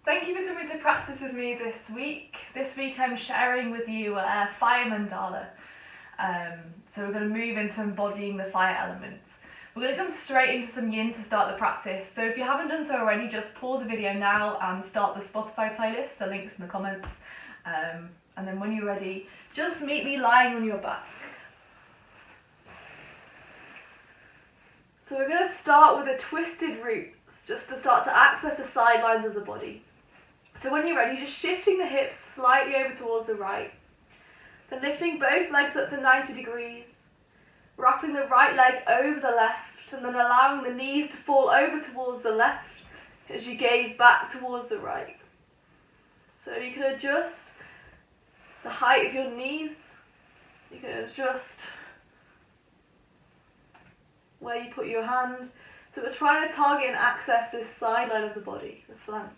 Thank you for coming to practice with me this week. This week I'm sharing with you Fire Mandala. So we're going to move into embodying the fire element. We're going to come straight into some yin to start the practice. So if you haven't done so already, just pause the video now and start the Spotify playlist. The link's in the comments. And then when you're ready, just meet me lying on your back. So we're going to start with a twisted roots, just to start to access the sidelines of the body. So when you're ready, just shifting the hips slightly over towards the right, then lifting both legs up to 90 degrees, wrapping the right leg over the left, and then allowing the knees to fall over towards the left as you gaze back towards the right. So you can adjust the height of your knees, you can adjust where you put your hand. So we're trying to target and access this sideline of the body, the flank.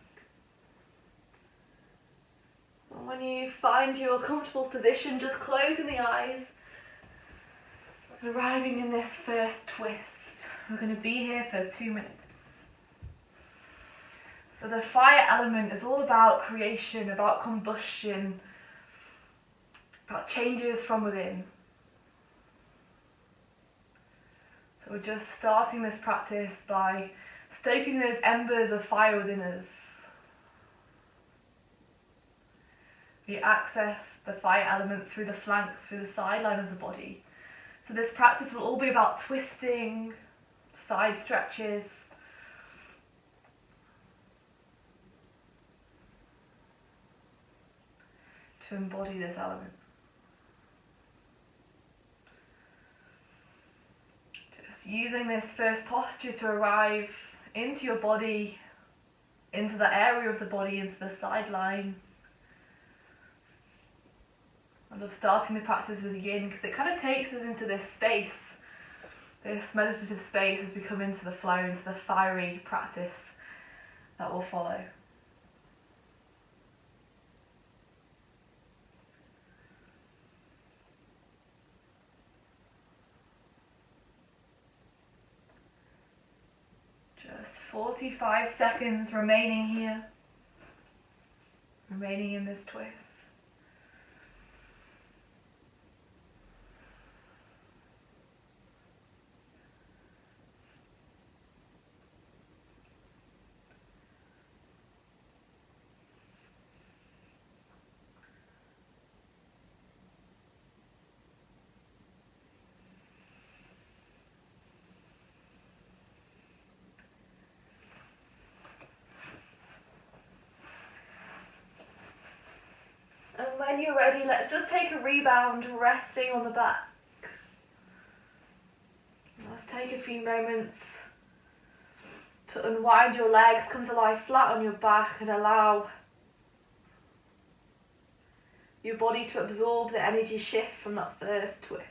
And when you find your comfortable position, just closing the eyes and arriving in this first twist. We're going to be here for 2 minutes. So the fire element is all about creation, about combustion, about changes from within. So we're just starting this practice by stoking those embers of fire within us. We access the fire element through the flanks, through the sideline of the body. So this practice will all be about twisting, side stretches, to embody this element. Just using this first posture to arrive into your body, into the area of the body, into the sideline. I love starting the practice with yin because it kind of takes us into this space, this meditative space as we come into the flow, into the fiery practice that will follow. Just 45 seconds remaining here, remaining in this twist. And when you're ready, let's just take a rebound, resting on the back. Let's take a few moments to unwind your legs, come to lie flat on your back and allow your body to absorb the energy shift from that first twist.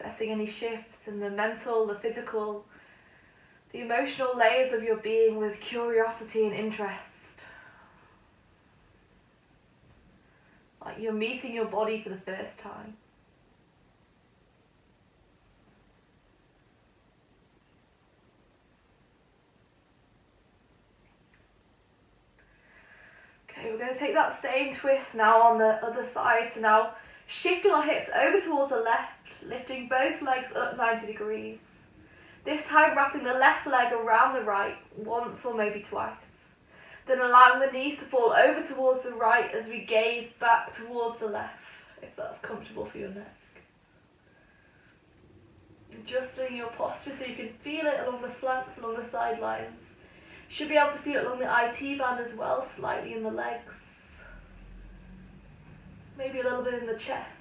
Assessing any shifts in the mental, the physical, the emotional layers of your being with curiosity and interest. Like you're meeting your body for the first time. Okay, we're going to take that same twist now on the other side. So now shifting our hips over towards the left, lifting both legs up 90 degrees. This time wrapping the left leg around the right, once or maybe twice. Then allowing the knees to fall over towards the right as we gaze back towards the left, if that's comfortable for your neck. Adjusting your posture so you can feel it along the flanks, along the sidelines. You should be able to feel it along the IT band as well, slightly in the legs. Maybe a little bit in the chest.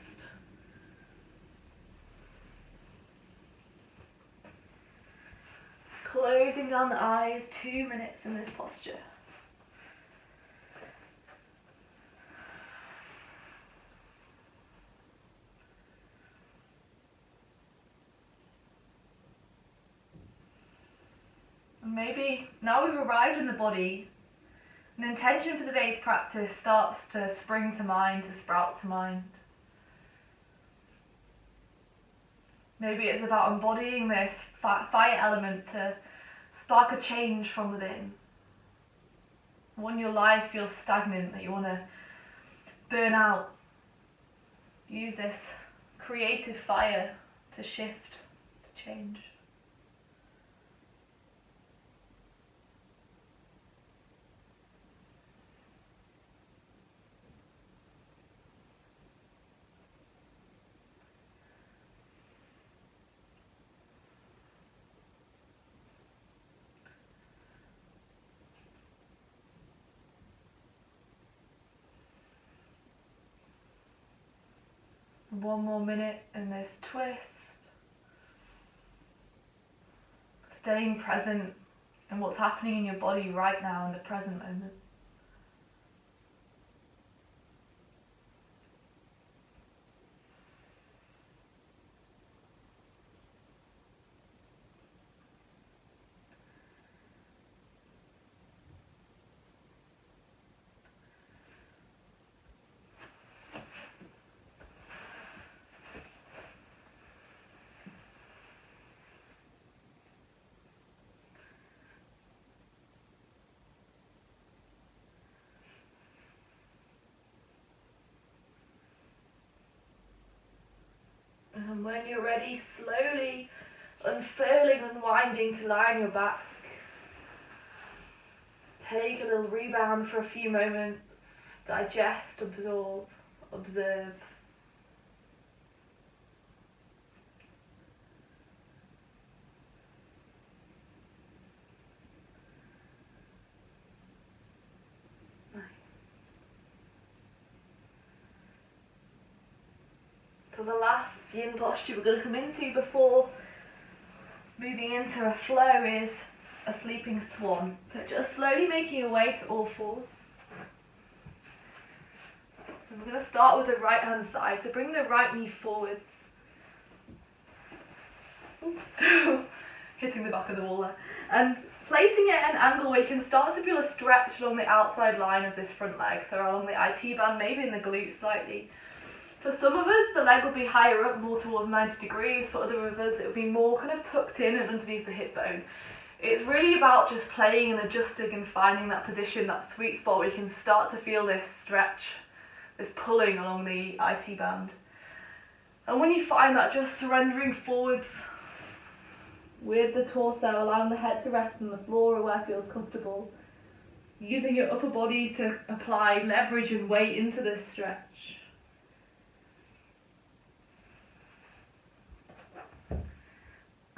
Closing down the eyes, 2 minutes in this posture. And maybe now we've arrived in the body, an intention for today's practice starts to spring to mind, to sprout to mind. Maybe it's about embodying this fire element to spark a change from within. When your life feels stagnant, that you want to burn out, use this creative fire to shift, to change. One more minute in this twist. Staying present in what's happening in your body right now in the present moment. And when you're ready, slowly unfurling, unwinding to lie on your back. Take a little rebound for a few moments. Digest, absorb, observe. Nice. So the last yin posture we're going to come into before moving into a flow is a sleeping swan. So just slowly making your way to all fours. So we're going to start with the right hand side. So bring the right knee forwards. Hitting the back of the wall there. And placing it at an angle where you can start to feel a stretch along the outside line of this front leg. So along the IT band, maybe in the glute slightly. For some of us, the leg will be higher up, more towards 90 degrees. For other of us, it will be more kind of tucked in and underneath the hip bone. It's really about just playing and adjusting and finding that position, that sweet spot where you can start to feel this stretch, this pulling along the IT band. And when you find that, just surrendering forwards with the torso, allowing the head to rest on the floor or where it feels comfortable. Using your upper body to apply leverage and weight into this stretch.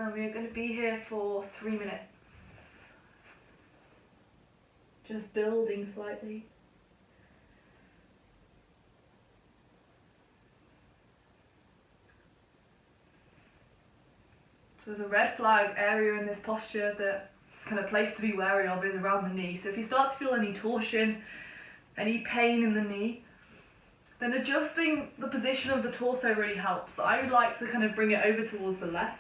And we're going to be here for 3 minutes. Just building slightly. So there's a red flag area in this posture that kind of place to be wary of is around the knee. So if you start to feel any torsion, any pain in the knee, then adjusting the position of the torso really helps. I would like to kind of bring it over towards the left.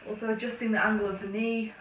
Also adjusting the angle of the knee.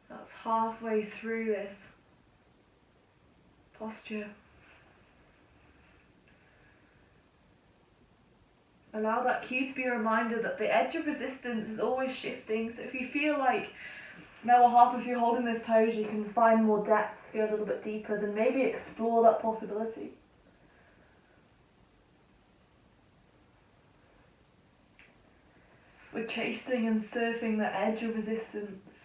That's halfway through this posture. Allow that cue to be a reminder that the edge of resistance is always shifting. So if you feel like now or half of you holding this pose, you can find more depth, go a little bit deeper, then maybe explore that possibility. We're chasing and surfing the edge of resistance.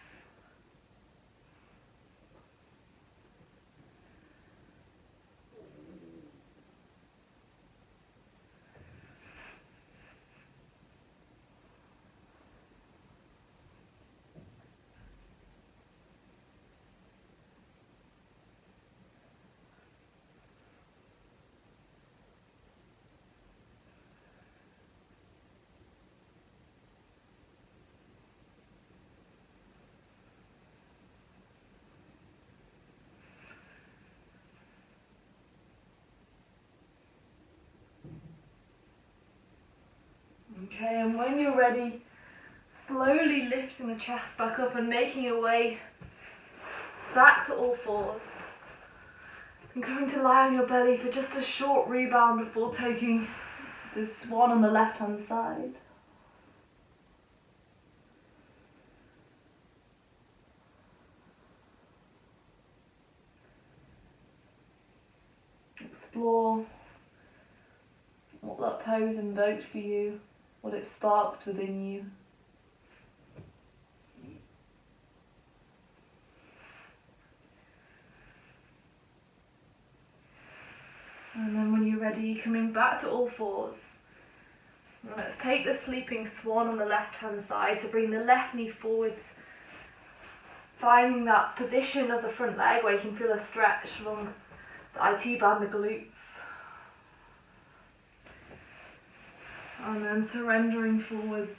Okay, and when you're ready, slowly lifting the chest back up and making your way back to all fours. And going to lie on your belly for just a short rebound before taking the swan on the left hand side. Explore what that pose invoked for you, what it sparked within you. And then when you're ready, coming back to all fours. Let's take the sleeping swan on the left hand side to bring the left knee forwards, finding that position of the front leg where you can feel a stretch along the IT band, the glutes. And then surrendering forwards,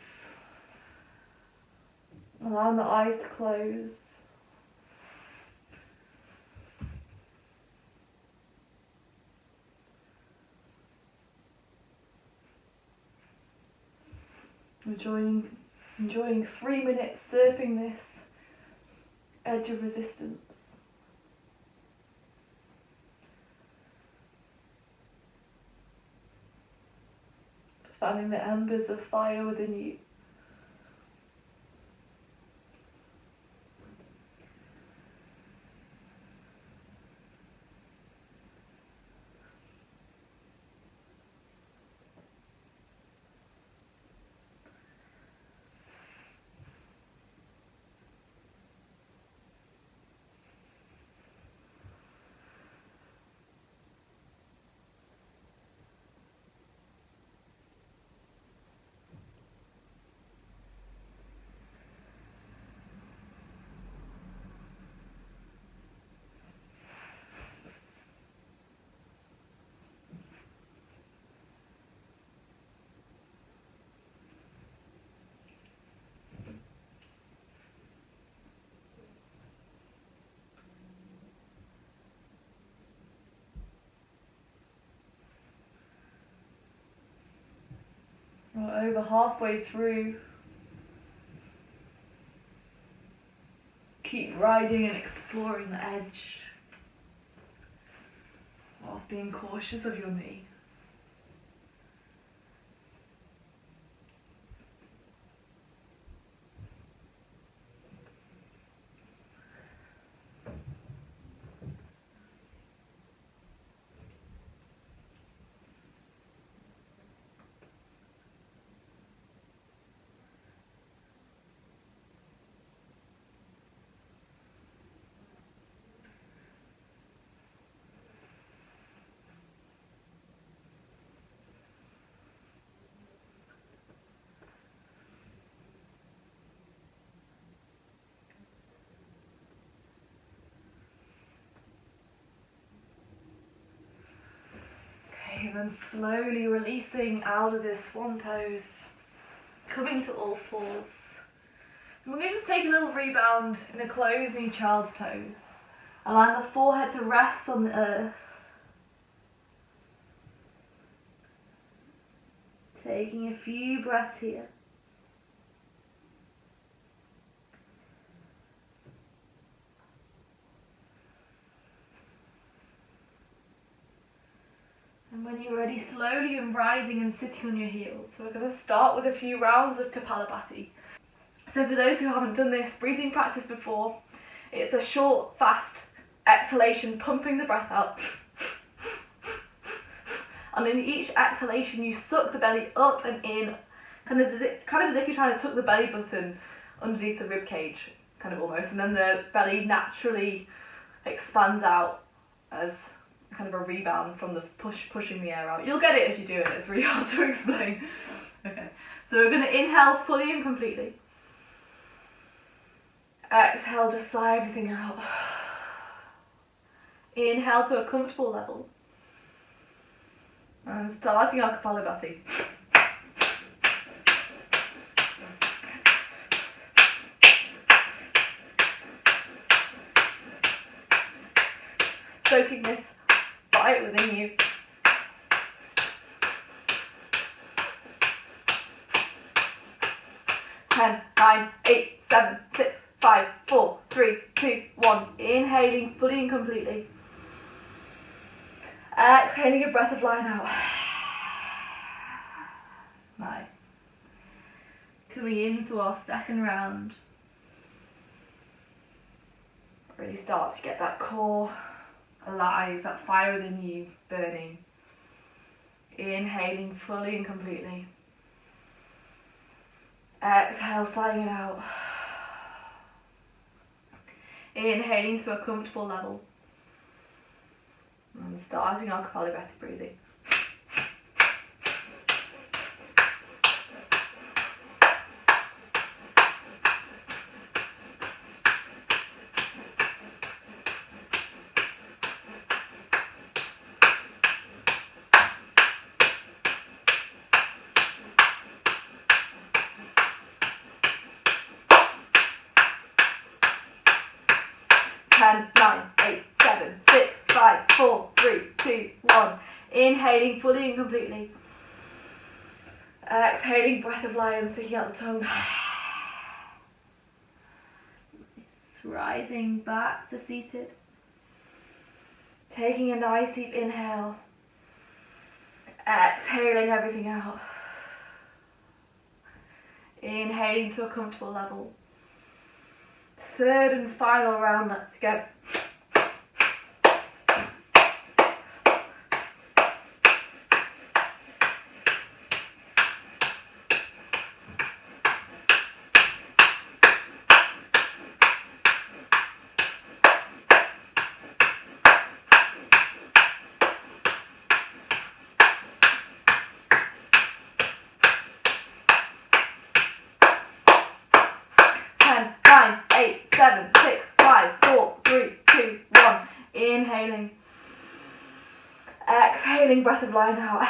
allowing the eyes to close. Enjoying 3 minutes surfing this edge of resistance. Fanning the embers of fire within you. We're over halfway through. Keep riding and exploring the edge whilst being cautious of your knee. And then slowly releasing out of this swan pose, coming to all fours. And we're going to just take a little rebound in a closed knee child's pose, allowing the forehead to rest on the earth. Taking a few breaths here. And when you're ready, slowly and rising and sitting on your heels. So we're going to start with a few rounds of Kapalabhati. So for those who haven't done this breathing practice before, it's a short, fast exhalation, pumping the breath out. And in each exhalation, you suck the belly up and in, kind of as if you're trying to tuck the belly button underneath the rib cage, kind of almost. And then the belly naturally expands out as kind of a rebound from the pushing the air out. You'll get it as you do it. It's really hard to explain. Okay, so we're going to inhale fully and completely. Exhale, just sigh everything out. Inhale to a comfortable level. And starting our Kapalabhati. Soaking this fire within you. 10, 9, 8, 7, 6, 5, 4, 3, 2, 1. Inhaling fully and completely. Exhaling a breath of lion out. Nice. Coming into our second round. Really start to get that core alive, that fire within you burning. Inhaling fully and completely. Exhale, sighing it out. Inhaling to a comfortable level. And starting our Kapalabhati breathing. 10, 9, 8, 7, 6, 5, 4, 3, 2, 1. Inhaling fully and completely. Exhaling, breath of lion, sticking out the tongue. Rising back to seated. Taking a nice deep inhale. Exhaling everything out. Inhaling to a comfortable level. Third and final round, let's go. Inhaling. Exhaling, breath of lion out.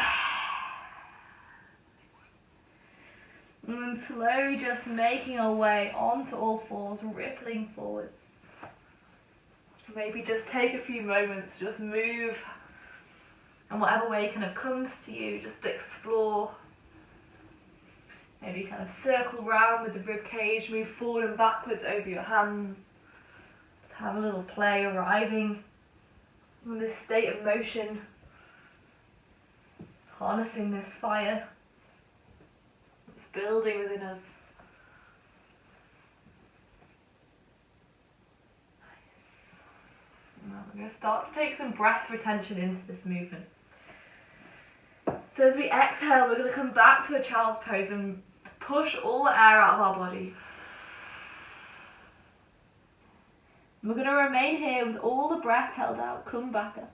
And then slowly just making our way onto all fours, rippling forwards. Maybe just take a few moments, just move. And whatever way kind of comes to you, just explore. Maybe kind of circle round with the rib cage, move forward and backwards over your hands. Just have a little play, arriving in this state of motion, harnessing this fire that's building within us. Nice. Now we're going to start to take some breath retention into this movement. So as we exhale, we're going to come back to a child's pose and push all the air out of our body. We're going to remain here with all the breath held out. Come back up.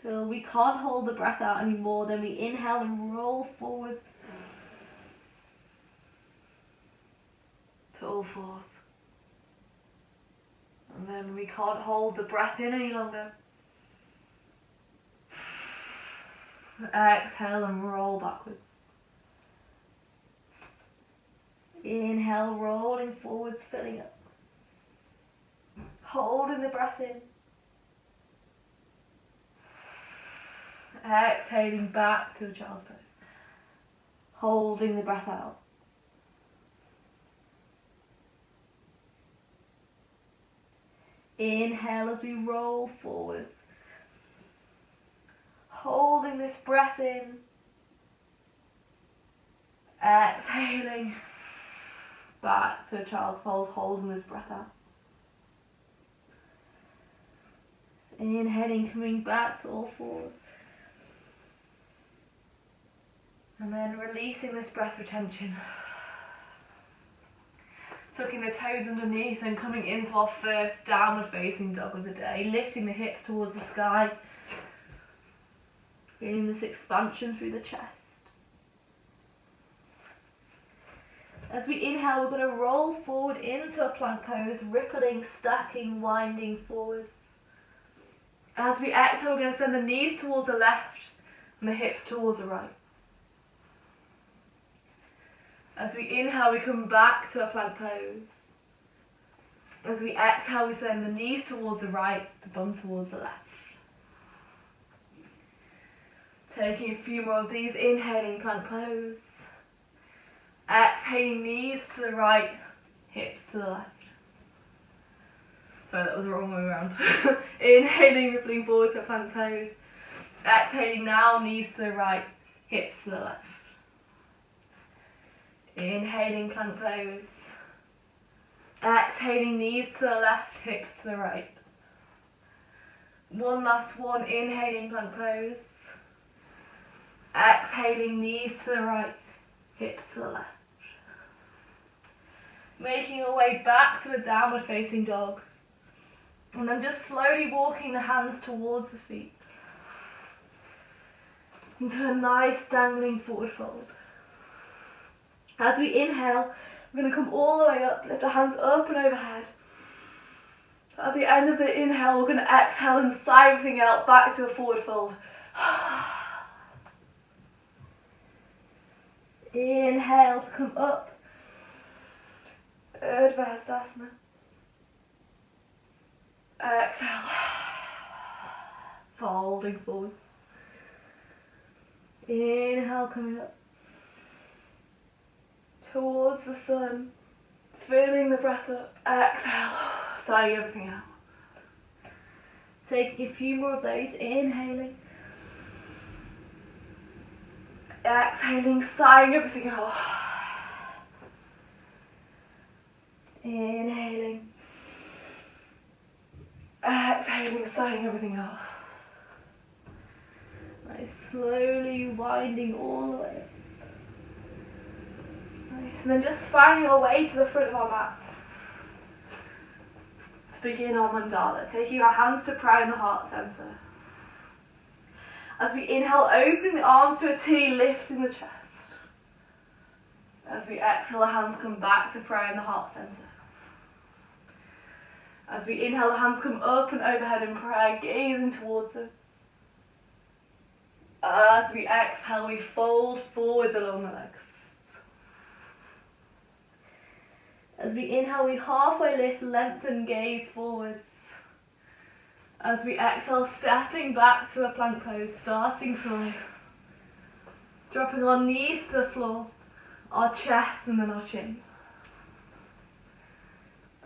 So we can't hold the breath out anymore. Then we inhale and roll forward to all fours. And then we can't hold the breath in any longer. Exhale and roll backwards. Inhale, rolling forwards, filling up. Holding the breath in. Exhaling back to a child's pose. Holding the breath out. Inhale as we roll forwards. Holding this breath in. Exhaling back to a child's pose, holding this breath out. Inhaling, coming back to all fours. And then releasing this breath retention. Tucking the toes underneath and coming into our first downward facing dog of the day. Lifting the hips towards the sky. Feeling this expansion through the chest. As we inhale, we're going to roll forward into a plank pose, rippling, stacking, winding forwards. As we exhale, we're going to send the knees towards the left and the hips towards the right. As we inhale, we come back to a plank pose. As we exhale, we send the knees towards the right, the bum towards the left. Taking a few more of these, inhaling plank pose. Exhaling, knees to the right, hips to the left. Sorry, that was the wrong way around. Inhaling, rippling forward to a plank pose. Exhaling now, knees to the right, hips to the left. Inhaling, plank pose. Exhaling, knees to the left, hips to the right. One last one, inhaling, plank pose. Exhaling, knees to the right, hips to the left. Making our way back to a downward facing dog. And then just slowly walking the hands towards the feet. Into a nice dangling forward fold. As we inhale, we're going to come all the way up, lift our hands up and overhead. At the end of the inhale, we're going to exhale and sigh everything out back to a forward fold. Inhale to come up. Urdhva Hastasana. Exhale. Folding forwards. Inhale, coming up. Towards the sun. Filling the breath up. Exhale. Sighing everything out. Taking a few more of those. Inhaling. Exhaling, sighing everything out. Inhaling. Exhaling, sighing everything out. Nice, slowly winding all the way up. Nice, and then just finding our way to the front of our mat. To begin our mandala, taking our hands to prayer in the heart center. As we inhale, opening the arms to a T, lifting the chest. As we exhale, the hands come back to prayer in the heart center. As we inhale, the hands come up and overhead in prayer, gazing towards it. As we exhale, we fold forwards along the legs. As we inhale, we halfway lift, lengthen, gaze forwards. As we exhale, stepping back to a plank pose, starting slow. Dropping our knees to the floor, our chest and then our chin.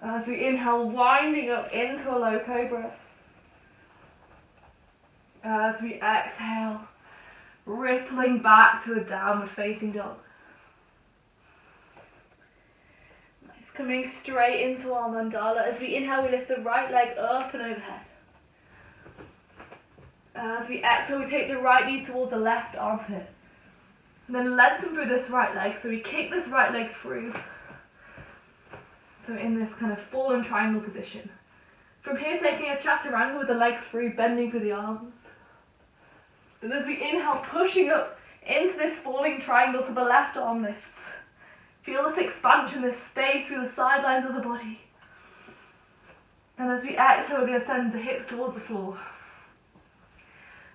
As we inhale, winding up into a low cobra. As we exhale, rippling back to a downward facing dog. Nice, coming straight into our mandala. As we inhale, we lift the right leg up and overhead. As we exhale, we take the right knee towards the left armpit. And then lengthen through this right leg. So we kick this right leg through. So in this kind of fallen triangle position. From here, taking a chaturanga with the legs through, bending through the arms. And as we inhale, pushing up into this falling triangle so the left arm lifts. Feel this expansion, this space through the sidelines of the body. And as we exhale, we're going to send the hips towards the floor.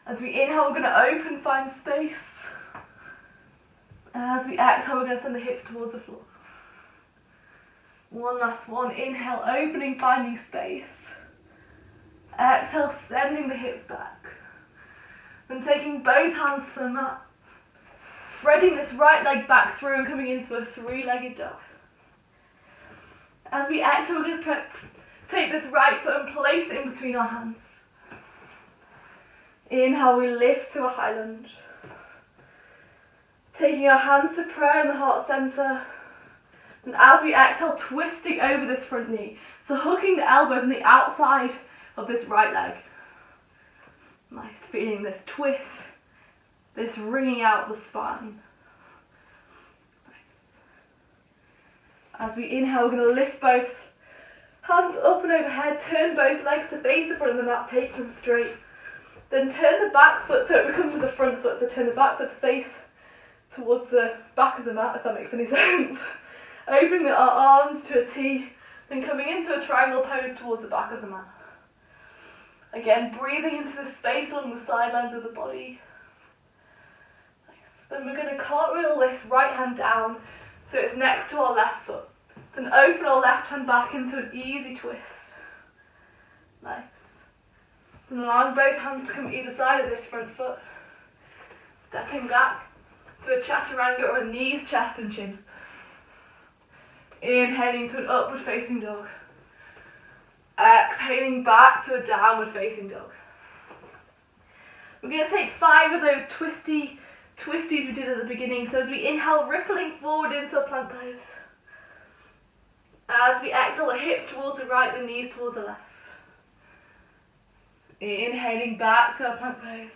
As we inhale, we're going to open, find space. And as we exhale, we're going to send the hips towards the floor. One last one. Inhale, opening, finding space. Exhale, sending the hips back. Then taking both hands to the mat. Threading this right leg back through and coming into a three-legged dog. As we exhale, we're going to take this right foot and place it in between our hands. Inhale, we lift to a high lunge. Taking our hands to prayer in the heart center. And as we exhale, twisting over this front knee. So hooking the elbows on the outside of this right leg. Nice, feeling this twist, this wringing out the spine. Nice. As we inhale, we're going to lift both hands up and overhead, turn both legs to face the front of the mat, take them straight. Then turn the back foot so it becomes the front foot, so turn the back foot to face towards the back of the mat, if that makes any sense. Opening our arms to a T, then coming into a triangle pose towards the back of the mat. Again, breathing into the space along the sidelines of the body. Nice. Then we're going to cartwheel this right hand down so it's next to our left foot. Then open our left hand back into an easy twist. Nice. And allowing both hands to come either side of this front foot. Stepping back to a chaturanga or a knees, chest and chin. Inhaling to an upward facing dog. Exhaling back to a downward facing dog. We're going to take 5 of those twisties we did at the beginning. So as we inhale, rippling forward into a plank pose. As we exhale, the hips towards the right, the knees towards the left. Inhaling back to a plank pose.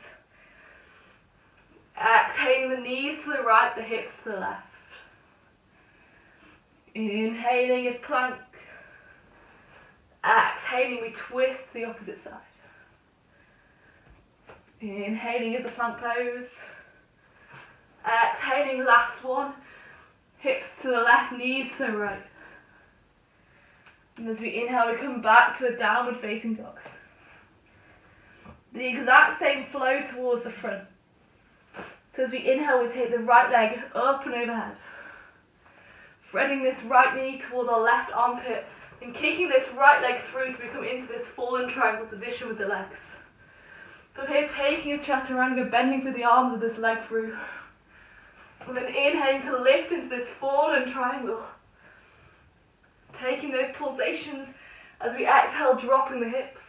Exhaling, the knees to the right, the hips to the left. Inhaling is plank. Exhaling, we twist to the opposite side. Inhaling is a plank pose. Exhaling, last one. Hips to the left, knees to the right. And as we inhale, we come back to a downward facing dog. The exact same flow towards the front. So as we inhale, we take the right leg up and overhead. Threading this right knee towards our left armpit and kicking this right leg through so we come into this fallen triangle position with the legs. From here, taking a chaturanga, bending through the arms of this leg through. And then inhaling to lift into this fallen triangle. Taking those pulsations as we exhale, dropping the hips.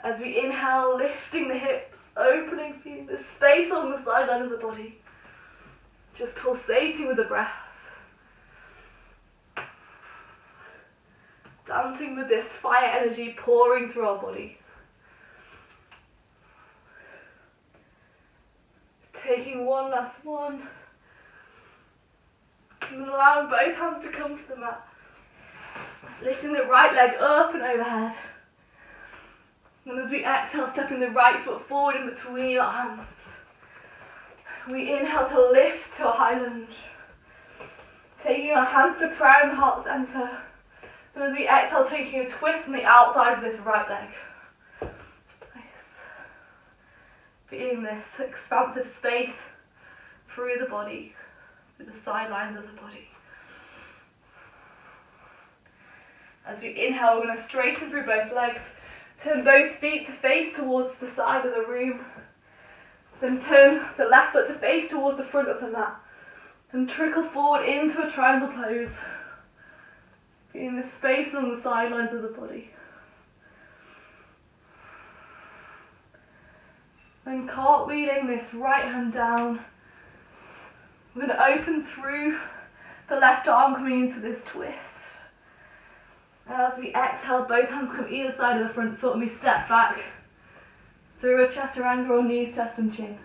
As we inhale, lifting the hips, opening, feeling the space along the sideline of the body. Just pulsating with the breath. Dancing with this fire energy pouring through our body. Just taking one last one. And allowing both hands to come to the mat. Lifting the right leg up and overhead. And as we exhale, stepping the right foot forward in between our hands. We inhale to lift to a high lunge. Taking our hands to prayer and heart center. And as we exhale, taking a twist on the outside of this right leg. Nice. Feeling this expansive space through the body, through the sidelines of the body. As we inhale, we're going to straighten through both legs. Turn both feet to face towards the side of the room. Then turn the left foot to face towards the front of the mat. And trickle forward into a triangle pose. Feeling the space along the sidelines of the body. Then cartwheeling this right hand down. We're going to open through the left arm, coming into this twist. As we exhale, both hands come either side of the front foot and we step back through a chaturanga or knees, chest and chin.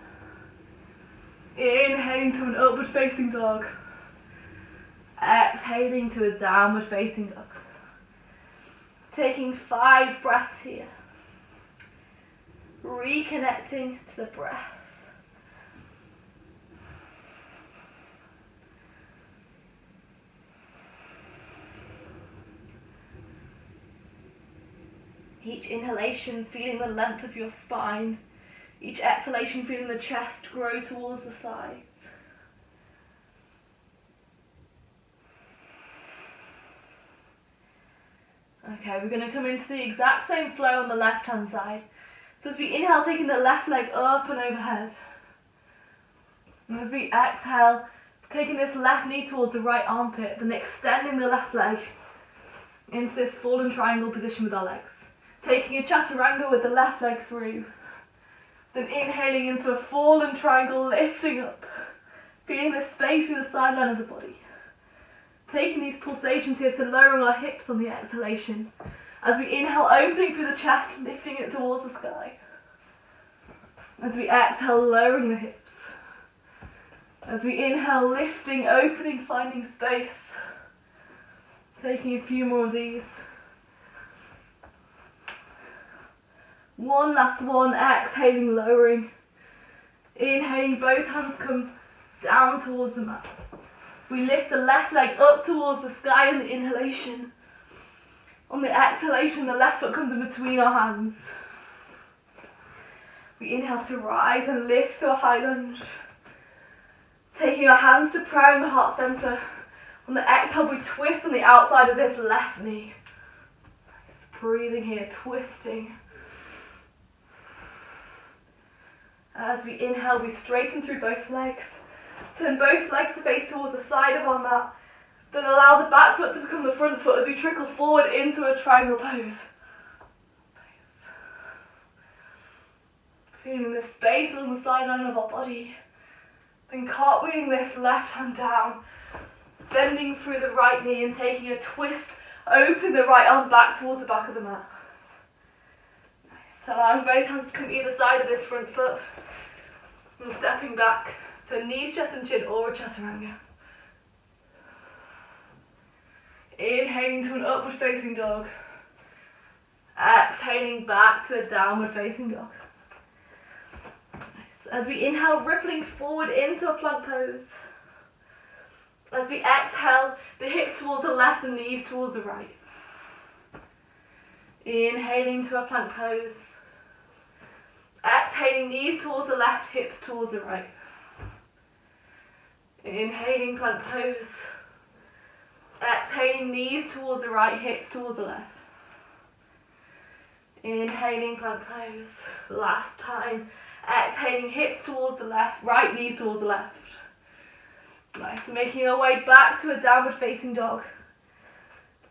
Inhaling to an upward facing dog. Exhaling to a downward facing dog. Taking 5 breaths here. Reconnecting to the breath. Each inhalation, feeling the length of your spine. Each exhalation, feeling the chest grow towards the thighs. Okay, we're going to come into the exact same flow on the left hand side. So as we inhale, taking the left leg up and overhead. And as we exhale, taking this left knee towards the right armpit, then extending the left leg into this fallen triangle position with our legs. Taking a chaturanga with the left leg through. Then inhaling into a fallen triangle, lifting up. Feeling the space through the sideline of the body. Taking these pulsations here to lowering our hips on the exhalation. As we inhale, opening through the chest, lifting it towards the sky. As we exhale, lowering the hips. As we inhale, lifting, opening, finding space. Taking a few more of these. One last one, exhaling, lowering. Inhaling, both hands come down towards the mat. We lift the left leg up towards the sky in the inhalation. On the exhalation, the left foot comes in between our hands. We inhale to rise and lift to a high lunge. Taking our hands to prayer in the heart center. On the exhale, we twist on the outside of this left knee. Just breathing here, twisting. As we inhale, we straighten through both legs. Turn both legs to face towards the side of our mat. Then allow the back foot to become the front foot as we trickle forward into a triangle pose. Feeling the space along the sideline of our body. Then cartwheeling this left hand down, bending through the right knee and taking a twist, open the right arm back towards the back of the mat. Nice. Allowing both hands to come either side of this front foot and stepping back to a knees, chest and chin or a chaturanga. Inhaling to an upward facing dog. Exhaling back to a downward facing dog. Nice. As we inhale, rippling forward into a plank pose. As we exhale, the hips towards the left and knees towards the right. Inhaling to a plank pose. Exhaling, knees towards the left, hips towards the right. Inhaling, plank pose. Exhaling, knees towards the right, hips towards the left. Inhaling, plank pose. Last time. Exhaling, hips towards the left, right knees towards the left. Nice, making our way back to a downward facing dog.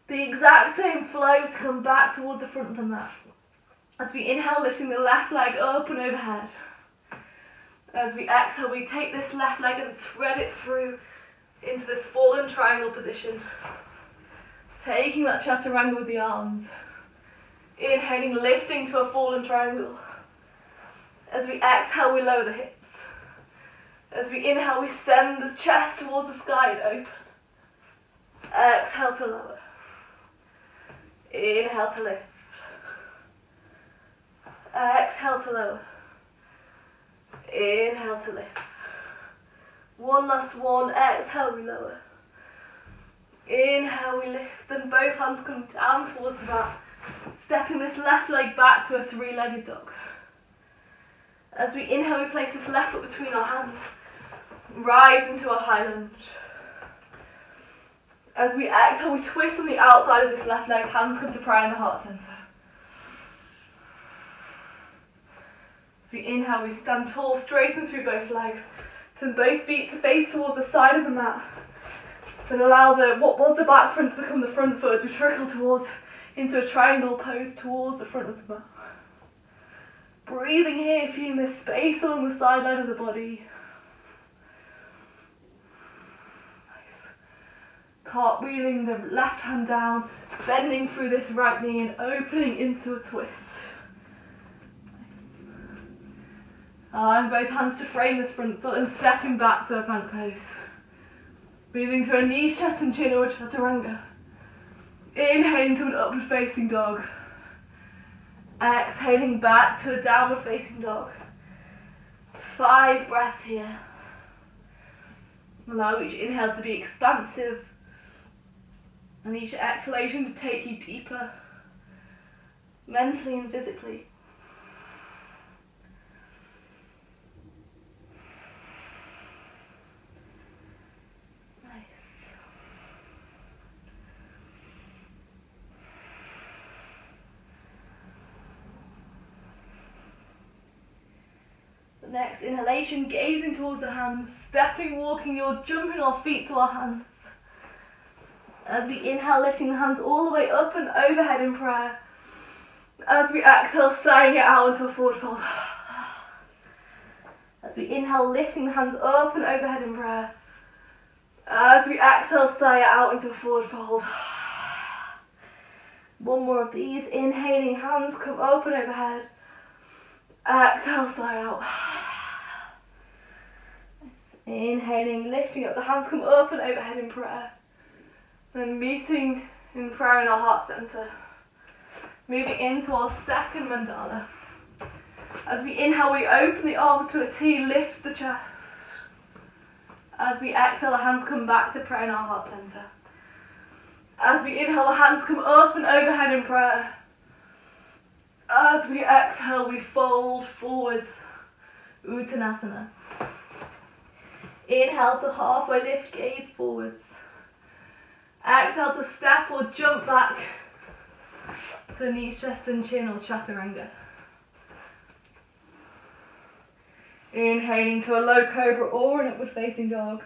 The exact same flow to come back towards the front of the mat. As we inhale, lifting the left leg open overhead. As we exhale, we take this left leg and thread it through into this fallen triangle position. Taking that chaturanga with the arms. Inhaling, lifting to a fallen triangle. As we exhale, we lower the hips. As we inhale, we send the chest towards the sky and open. Exhale to lower. Inhale to lift. Exhale to lower. Inhale to lift. One last one. Exhale, we lower. Inhale, we lift. Then both hands come down towards the mat. Stepping this left leg back to a three-legged dog. As we inhale, we place this left foot between our hands. Rise into a high lunge. As we exhale, we twist on the outside of this left leg. Hands come to prayer in the heart center. As we inhale, we stand tall, straighten through both legs. Turn both feet to face towards the side of the mat. Then allow what was the back front to become the front foot as we trickle into a triangle pose towards the front of the mat. Breathing here, feeling this space along the sideline of the body. Nice. Cartwheeling the left hand down, bending through this right knee and opening into a twist. Allowing both hands to frame this front foot and stepping back to a plank pose. Breathing through a knees, chest and chin or a chaturanga. Inhaling to an upward facing dog. Exhaling back to a downward facing dog. 5 breaths here. Allow each inhale to be expansive and each exhalation to take you deeper, mentally and physically. Next inhalation, gazing towards the hands, stepping, walking, or jumping our feet to our hands. As we inhale, lifting the hands all the way up and overhead in prayer. As we exhale, sighing it out into a forward fold. As we inhale, lifting the hands up and overhead in prayer. As we exhale, sigh it out into a forward fold. One more of these. Inhaling, hands come up and overhead. Exhale, sigh out. Inhaling, lifting up, the hands come up and overhead in prayer. Then meeting in prayer in our heart center. Moving into our second mandala. As we inhale, we open the arms to a T, lift the chest. As we exhale, the hands come back to prayer in our heart center. As we inhale, the hands come up and overhead in prayer. As we exhale, we fold forwards, Uttanasana. Inhale to halfway lift, gaze forwards. Exhale to step or jump back to knees, chest and chin or chaturanga. Inhaling to a low cobra or an upward facing dog.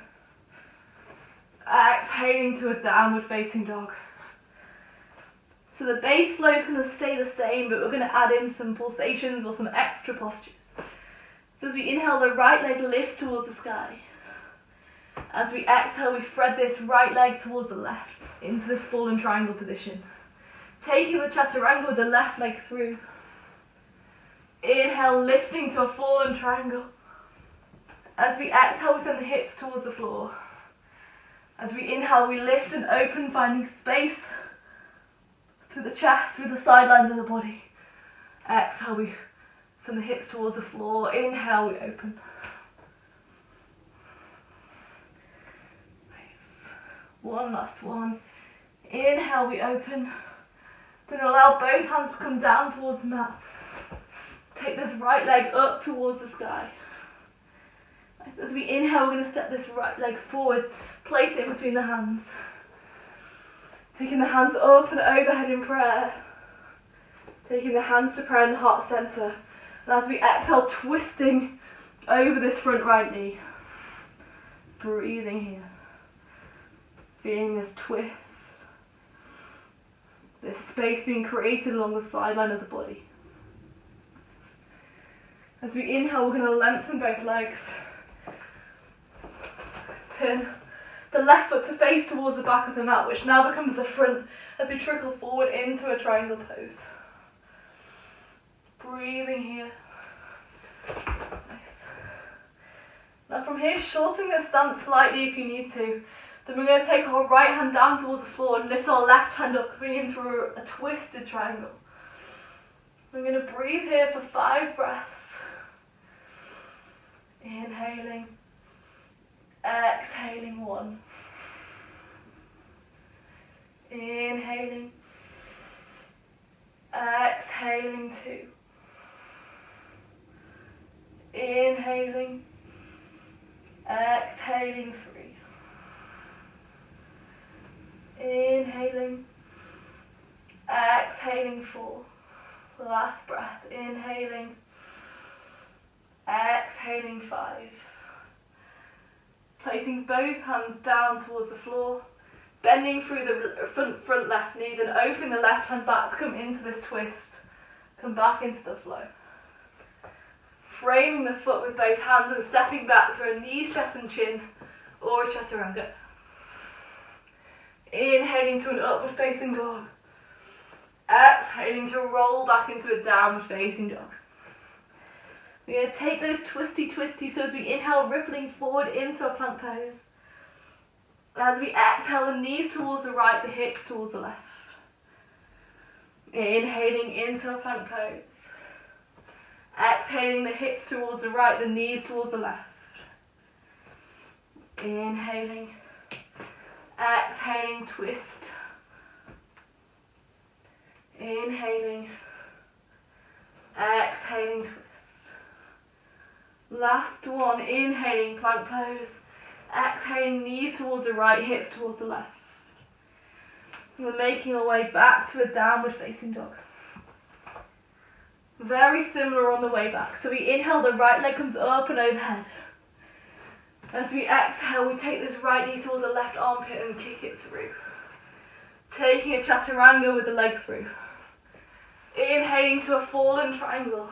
Exhaling to a downward facing dog. So the base flow is going to stay the same, but we're going to add in some pulsations or some extra postures. So as we inhale, the right leg lifts towards the sky. As we exhale, we thread this right leg towards the left into this fallen triangle position. Taking the chaturanga with the left leg through. Inhale, lifting to a fallen triangle. As we exhale, we send the hips towards the floor. As we inhale, we lift and open, finding space through the chest, through the sidelines of the body. Exhale, we send the hips towards the floor. Inhale, we open. Nice. One last one. Inhale, we open. Then allow both hands to come down towards the mat. Take this right leg up towards the sky. Nice. As we inhale, we're going to step this right leg forwards, place it between the hands. Taking the hands up and overhead in prayer. Taking the hands to prayer in the heart center. And as we exhale, twisting over this front right knee. Breathing here. Feeling this twist. This space being created along the sideline of the body. As we inhale, we're going to lengthen both legs. Turn the left foot to face towards the back of the mat, which now becomes the front as we trickle forward into a triangle pose. Breathing here. Nice. Now from here, shorten the stance slightly if you need to. Then we're going to take our right hand down towards the floor and lift our left hand up, coming into a twisted triangle. We're going to breathe here for 5 breaths. Inhaling. Exhaling 1. Inhaling. Exhaling 2. Inhaling. Exhaling 3. Inhaling. Exhaling 4. Last breath. Inhaling. Exhaling 5. Placing both hands down towards the floor, bending through the front left knee, then opening the left hand back to come into this twist. Come back into the flow. Framing the foot with both hands and stepping back through a knees, chest and chin or a chaturanga. Inhaling to an upward facing dog. Exhaling to roll back into a downward facing dog. We're going to take those twisty so as we inhale, rippling forward into a plank pose. As we exhale, the knees towards the right, the hips towards the left. Inhaling into a plank pose. Exhaling, the hips towards the right, the knees towards the left. Inhaling. Exhaling, twist. Inhaling. Exhaling, twist. Last one, inhaling, plank pose. Exhaling, knees towards the right, hips towards the left. And we're making our way back to a downward facing dog. Very similar on the way back. So we inhale, the right leg comes up and overhead. As we exhale, we take this right knee towards the left armpit and kick it through. Taking a chaturanga with the leg through. Inhaling to a fallen triangle.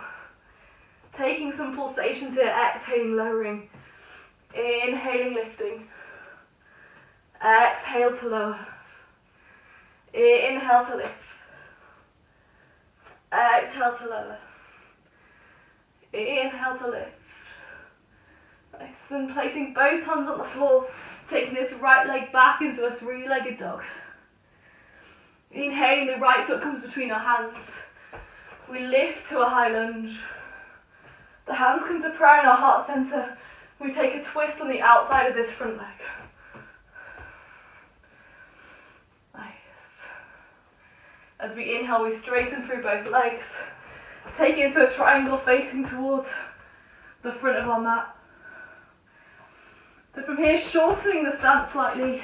Taking some pulsations here, exhaling, lowering. Inhaling, lifting. Exhale to lower. Inhale to lift. Exhale to lower. Inhale to lift. Nice. Then placing both hands on the floor, taking this right leg back into a 3-legged dog. Inhaling, the right foot comes between our hands. We lift to a high lunge. The hands come to prayer in our heart center. We take a twist on the outside of this front leg. Nice. As we inhale, we straighten through both legs, taking into a triangle facing towards the front of our mat. Then from here, shortening the stance slightly,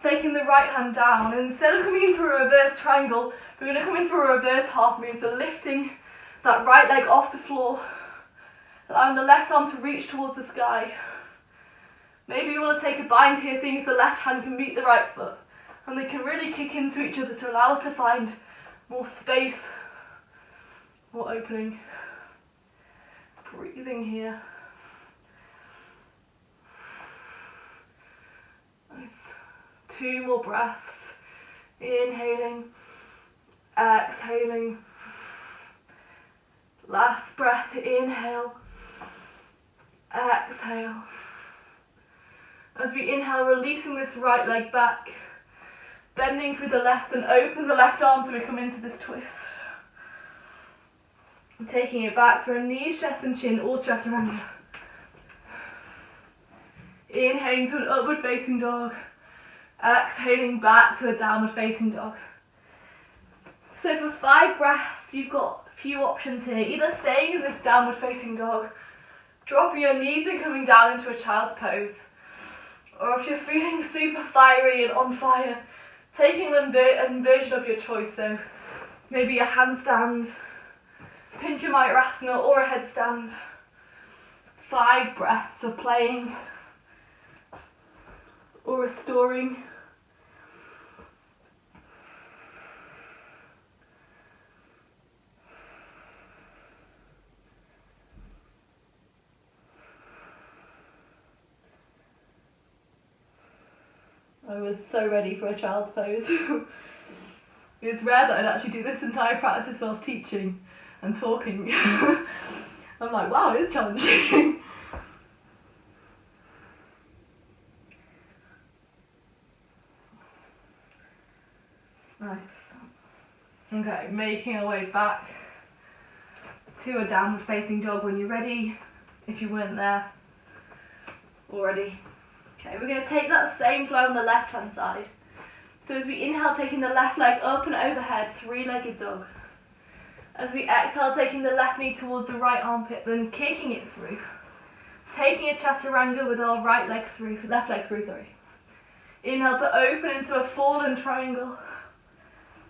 taking the right hand down, and instead of coming into a reverse triangle, we're going to come into a reverse half moon, so lifting that right leg off the floor, Allowing the left arm to reach towards the sky. Maybe you want to take a bind here, seeing if the left hand can meet the right foot. And they can really kick into each other to allow us to find more space, more opening. Breathing here. Nice. 2 more breaths. Inhaling, exhaling. Last breath, inhale, exhale. As we inhale, releasing this right leg back, bending through the left and open the left arm so we come into this twist. And taking it back through knees, chest and chin, or chaturanga. Inhaling to an upward facing dog, exhaling back to a downward facing dog. So for 5 breaths, you've got a few options here. Either staying in this downward facing dog, dropping your knees and coming down into a child's pose. Or if you're feeling super fiery and on fire, taking an inversion of your choice. So maybe a handstand, Pinchamayurasana, or a headstand. 5 breaths of playing or restoring. I was so ready for a child's pose. It was rare that I'd actually do this entire practice whilst teaching and talking. I'm like, wow, it is challenging. Nice. Okay, making our way back to a downward facing dog when you're ready, if you weren't there already. Okay, we're going to take that same flow on the left hand side. So as we inhale, taking the left leg up and overhead, 3-legged dog. As we exhale, taking the left knee towards the right armpit, then kicking it through. Taking a chaturanga with our left leg through, Inhale to open into a fallen triangle.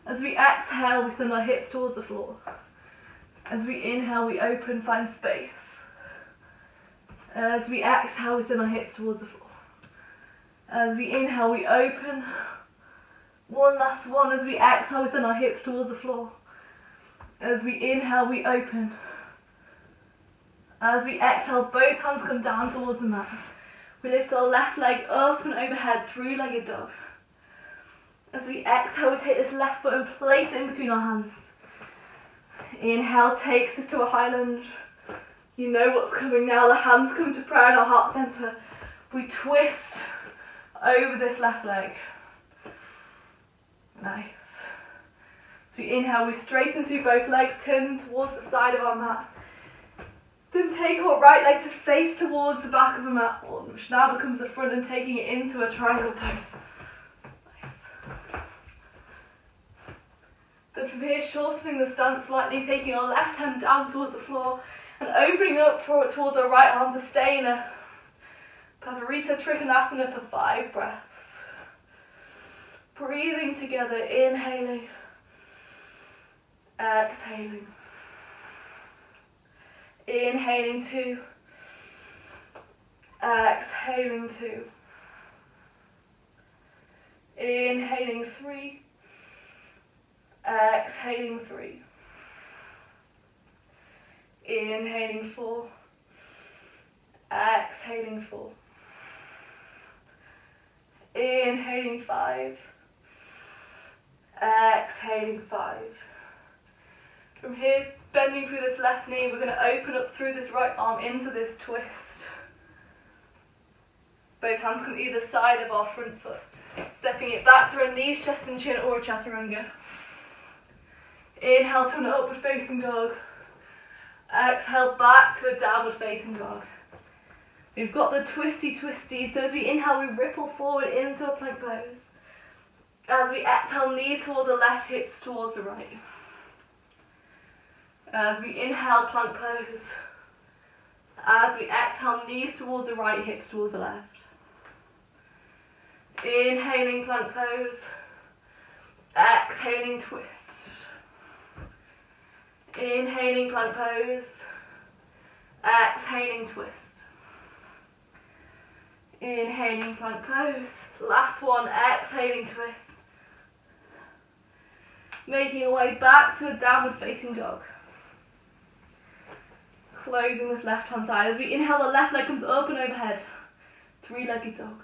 As we exhale, we send our hips towards the floor. As we inhale, we open, find space. As we exhale, we send our hips towards the floor. As we inhale, we open. One last one. As we exhale, we send our hips towards the floor. As we inhale, we open. As we exhale, both hands come down towards the mat. We lift our left leg up and overhead, 3-legged dog. As we exhale, we take this left foot and place it in between our hands. Inhale takes us to a high lunge. You know what's coming now. The hands come to prayer in our heart center. We twist over this left leg. Nice. So we inhale, we straighten through both legs, turn them towards the side of our mat. Then take our right leg to face towards the back of the mat, which now becomes the front, and taking it into a triangle pose. Nice. Then from here, shortening the stance slightly, taking our left hand down towards the floor and opening up towards our right arm to stay in a Pavarita Trikonasana for 5 breaths. Breathing together, inhaling, exhaling. Inhaling 2, exhaling 2. Inhaling 3, exhaling 3. Inhaling 4, exhaling 4. Inhaling 5, exhaling 5. From here, bending through this left knee, we're going to open up through this right arm into this twist. Both hands come either side of our front foot. Stepping it back through a knees, chest and chin, or a chaturanga. Inhale to an upward facing dog. Exhale back to a downward facing dog. We've got the twisty, so as we inhale, we ripple forward into a plank pose. As we exhale, knees towards the left, hips towards the right. As we inhale, plank pose. As we exhale, knees towards the right, hips towards the left. Inhaling, plank pose. Exhaling, twist. Inhaling, plank pose. Exhaling, twist. Inhaling, plank pose. Last one, exhaling, twist. Making your way back to a downward facing dog. Closing this left hand side. As we inhale, the left leg comes up and overhead. Three-legged dog.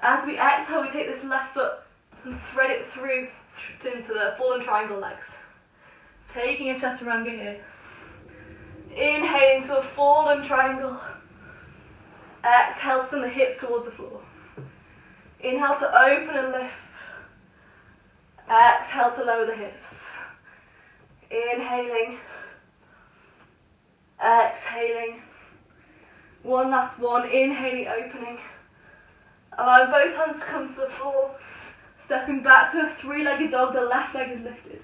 As we exhale, we take this left foot and thread it through into the fallen triangle legs. Taking a chaturanga here. Inhaling to a fallen triangle. Exhale, send the hips towards the floor. Inhale to open and lift. Exhale to lower the hips. Inhaling. Exhaling. One last one. Inhaling, opening. Allowing both hands to come to the floor. Stepping back to a three-legged dog. The left leg is lifted.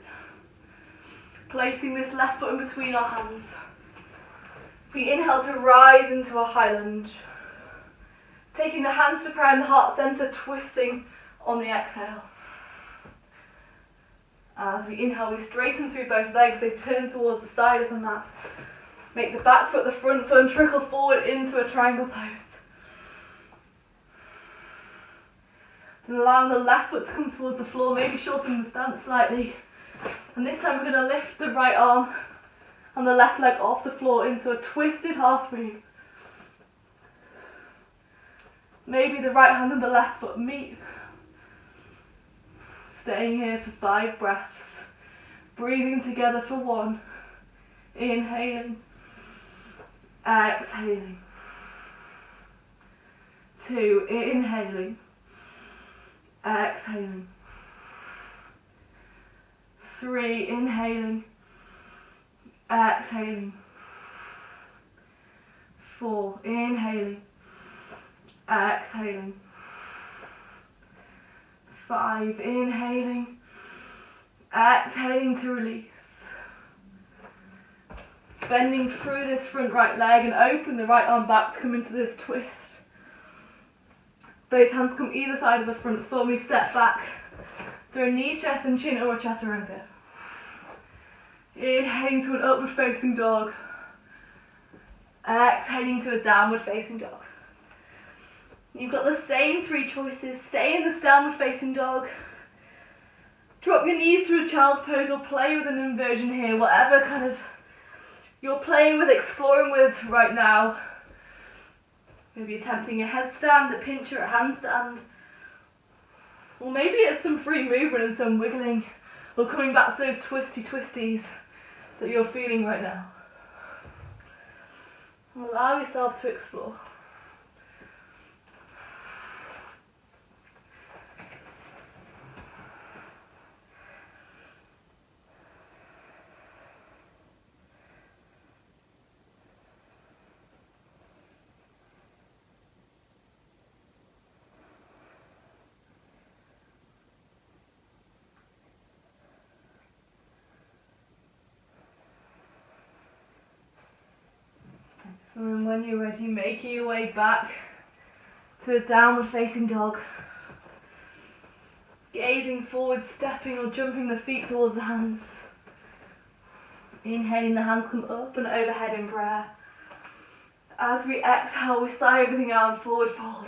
Placing this left foot in between our hands. We inhale to rise into a high lunge. Taking the hands to prayer in the heart center, twisting on the exhale. As we inhale, we straighten through both legs. They turn towards the side of the mat. Make the back foot the front foot and trickle forward into a triangle pose. And allowing the left foot to come towards the floor, maybe shortening the stance slightly. And this time we're going to lift the right arm and the left leg off the floor into a twisted half moon. Maybe the right hand and the left foot meet. Staying here for 5 breaths. Breathing together for 1. Inhaling. Exhaling. 2. Inhaling. Exhaling. 3. Inhaling. Exhaling. 4. Inhaling. Exhaling. 5. Inhaling. Exhaling to release. Bending through this front right leg and open the right arm back to come into this twist. Both hands come either side of the front foot. We step back through a knee, chest and chin or a chaturanga. Inhaling to an upward facing dog. Exhaling to a downward facing dog. You've got the same 3 choices. Stay in this downward facing dog. Drop your knees to a child's pose or play with an inversion here. Whatever kind of you're playing with, exploring with right now. Maybe attempting a headstand, a pincher, a handstand. Or maybe it's some free movement and some wiggling. Or coming back to those twisties that you're feeling right now. Allow yourself to explore. So when you're ready, making your way back to a downward facing dog. Gazing forward, stepping or jumping the feet towards the hands. Inhaling, the hands come up and overhead in prayer. As we exhale, we sigh everything out and forward fold.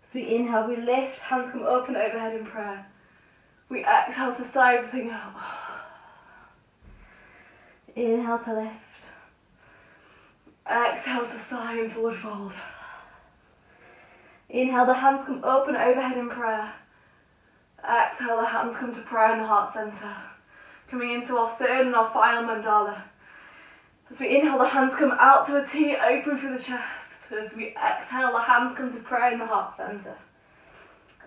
As we inhale, we lift, hands come up and overhead in prayer. We exhale to sigh everything out. Inhale to lift. Exhale to sigh and forward fold. Inhale, the hands come up and overhead in prayer. Exhale, the hands come to prayer in the heart center. Coming into our third and our final mandala. As we inhale, the hands come out to a T, open through the chest. As we exhale, the hands come to prayer in the heart center.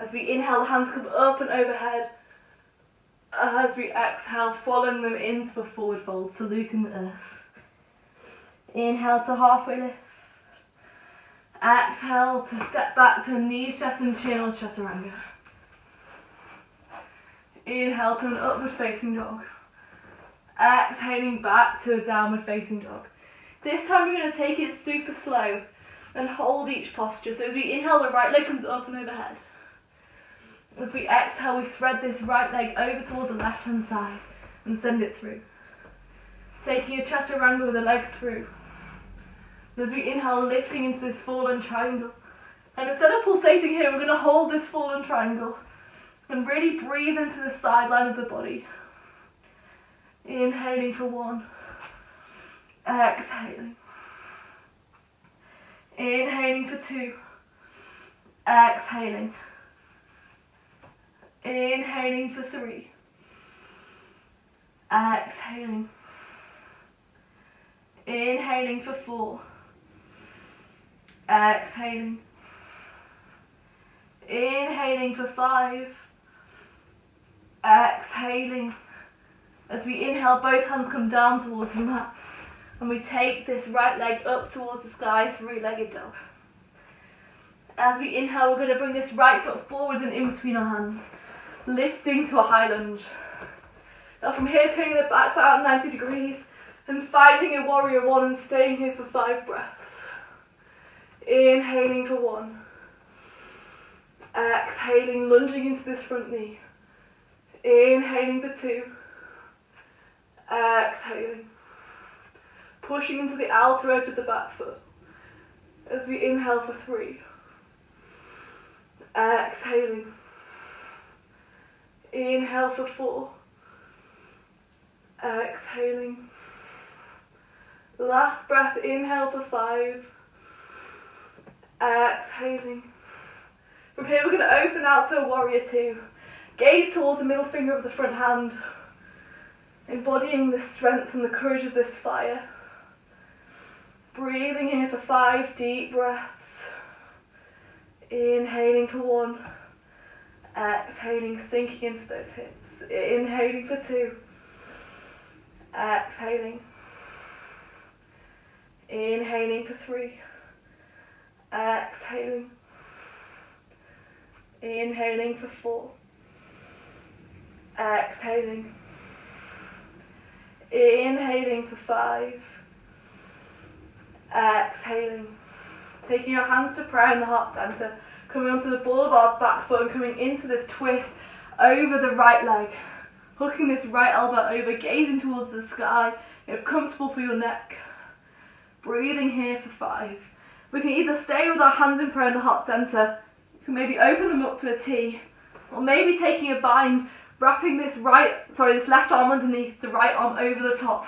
As we inhale, the hands come up and overhead. As we exhale, following them into a forward fold, saluting the earth. Inhale to halfway lift. Exhale to step back to a knees, chest and chin or chaturanga. Inhale to an upward facing dog. Exhaling back to a downward facing dog. This time we're going to take it super slow and hold each posture. So as we inhale, the right leg comes up and overhead. As we exhale, we thread this right leg over towards the left hand side and send it through. Taking a chaturanga with the legs through. And as we inhale, lifting into this fallen triangle. And instead of pulsating here, we're going to hold this fallen triangle and really breathe into the sideline of the body. Inhaling for 1. Exhaling. Inhaling for 2. Exhaling. Inhaling for 3. Exhaling. Inhaling for 4. Exhaling. Inhaling for 5. Exhaling. As we inhale, both hands come down towards the mat. And we take this right leg up towards the sky, 3-legged dog. As we inhale, we're going to bring this right foot forwards and in between our hands, lifting to a high lunge. Now from here, turning the back foot out 90 degrees and finding a warrior 1 and staying here for 5 breaths. Inhaling for 1. Exhaling, lunging into this front knee. Inhaling for 2. Exhaling. Pushing into the outer edge of the back foot. As we inhale for 3. Exhaling. Inhale for 4. Exhaling. Last breath, inhale for 5. Exhaling. From here we're going to open out to a warrior 2. Gaze towards the middle finger of the front hand. Embodying the strength and the courage of this fire. Breathing here for 5 deep breaths. Inhaling for 1. Exhaling, sinking into those hips. Inhaling for 2. Exhaling. Inhaling for 3. Exhaling. Inhaling for 4. Exhaling. Inhaling for 5. Exhaling. Taking your hands to prayer in the heart center, coming onto the ball of our back foot and coming into this twist over the right leg. Hooking this right elbow over, gazing towards the sky, if comfortable for your neck. Breathing here for 5. We can either stay with our hands in prayer in the heart center, you can maybe open them up to a T, or maybe taking a bind, wrapping this left arm underneath, the right arm over the top,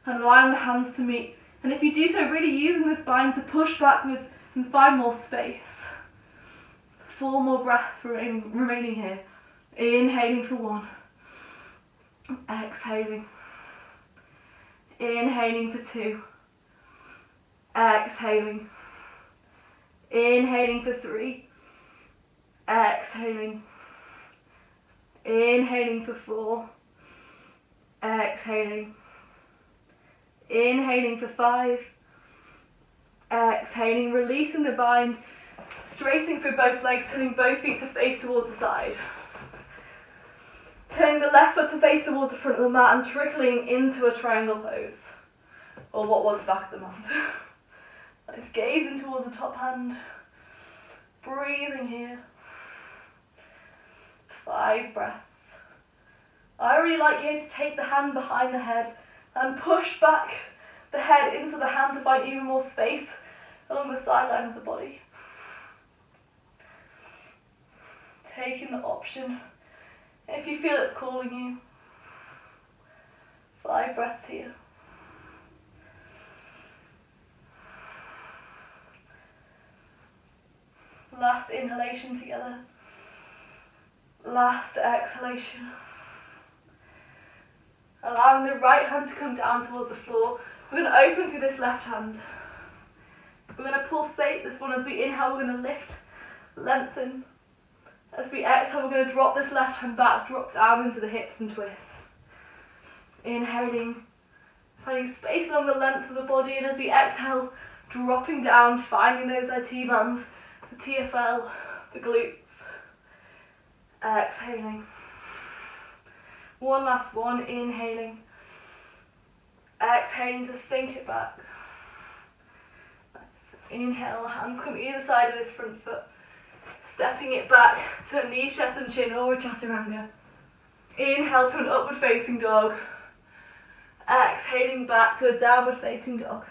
and allowing the hands to meet. And if you do so, really using this bind to push backwards and find more space. 4 more breaths remaining here. Inhaling for 1. Exhaling. Inhaling for 2. Exhaling. Inhaling for 3. Exhaling. Inhaling for 4. Exhaling. Inhaling for 5. Exhaling, releasing the bind, straightening through both legs, turning both feet to face towards the side. Turning the left foot to face towards the front of the mat and trickling into a triangle pose. Or what was the back of the mat. Nice, gazing towards the top hand. Breathing here. 5 breaths. I really like here to take the hand behind the head and push back the head into the hand to find even more space along the sideline of the body. Taking the option, if you feel it's calling you. 5 breaths here. Last inhalation together. Last exhalation. Allowing the right hand to come down towards the floor. We're going to open through this left hand. We're going to pulsate this one. As we inhale, we're going to lift, lengthen. As we exhale, we're going to drop this left hand back, drop down into the hips and twist. Inhaling, finding space along the length of the body, and as we exhale, dropping down, finding those IT bands, the TFL, the glutes. Exhaling. One last one, inhaling. Exhaling to sink it back. Nice. Inhale, hands come either side of this front foot. Stepping it back to a knee, chest and chin or a chaturanga. Inhale to an upward facing dog. Exhaling back to a downward facing dog.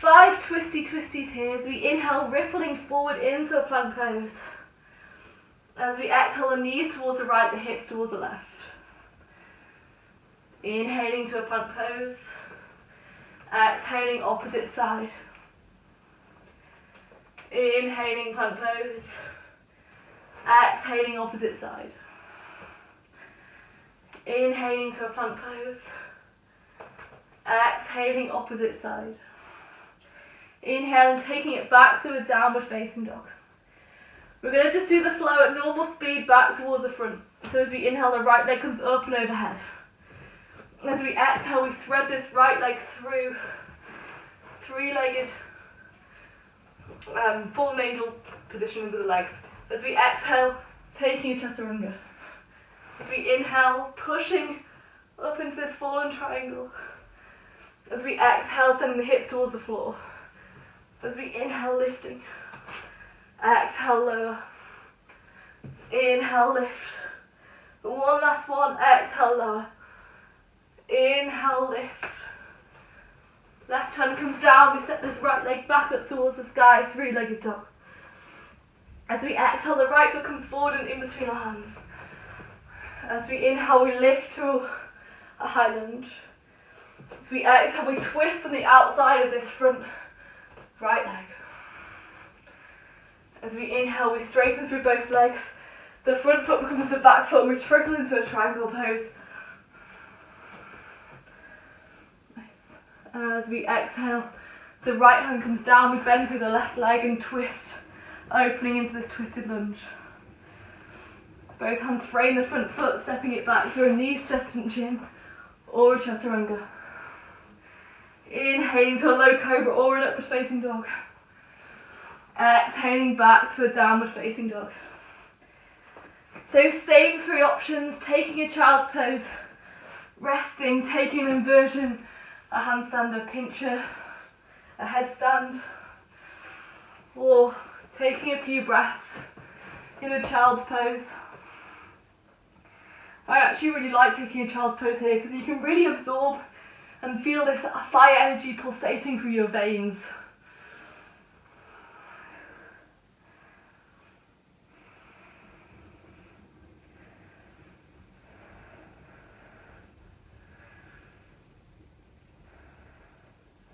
5 twisty twisties here as we inhale, rippling forward into a plank pose. As we exhale, the knees towards the right, the hips towards the left. Inhaling to a plank pose. Exhaling, opposite side. Inhaling, plank pose. Exhaling, opposite side. Inhaling to a plank pose. Exhaling, opposite side. Inhale and taking it back to a downward facing dog. We're going to just do the flow at normal speed back towards the front. So as we inhale, the right leg comes up and overhead. As we exhale, we thread this right leg through three-legged full angel position with the legs. As we exhale, taking a chaturanga. As we inhale, pushing up into this fallen triangle. As we exhale, sending the hips towards the floor. As we inhale, lifting. Exhale, lower. Inhale, lift. One last one, exhale, lower. Inhale, lift. Left hand comes down, we set this right leg back up towards the sky, three-legged dog. As we exhale, the right foot comes forward and in between our hands. As we inhale, we lift to a high lunge. As we exhale, we twist on the outside of this front right leg. As we inhale, we straighten through both legs. The front foot becomes the back foot and we trickle into a triangle pose. Nice. As we exhale, the right hand comes down, we bend through the left leg and twist, opening into this twisted lunge. Both hands frame the front foot, stepping it back through a knees, chest and chin, or a chaturanga. Inhaling to a low cobra or an upward facing dog. Exhaling back to a downward facing dog. Those same three options, taking a child's pose, resting, taking an inversion, a handstand, a pincher, a headstand, or taking a few breaths in a child's pose. I actually really like taking a child's pose here because you can really absorb and feel this fire energy pulsating through your veins.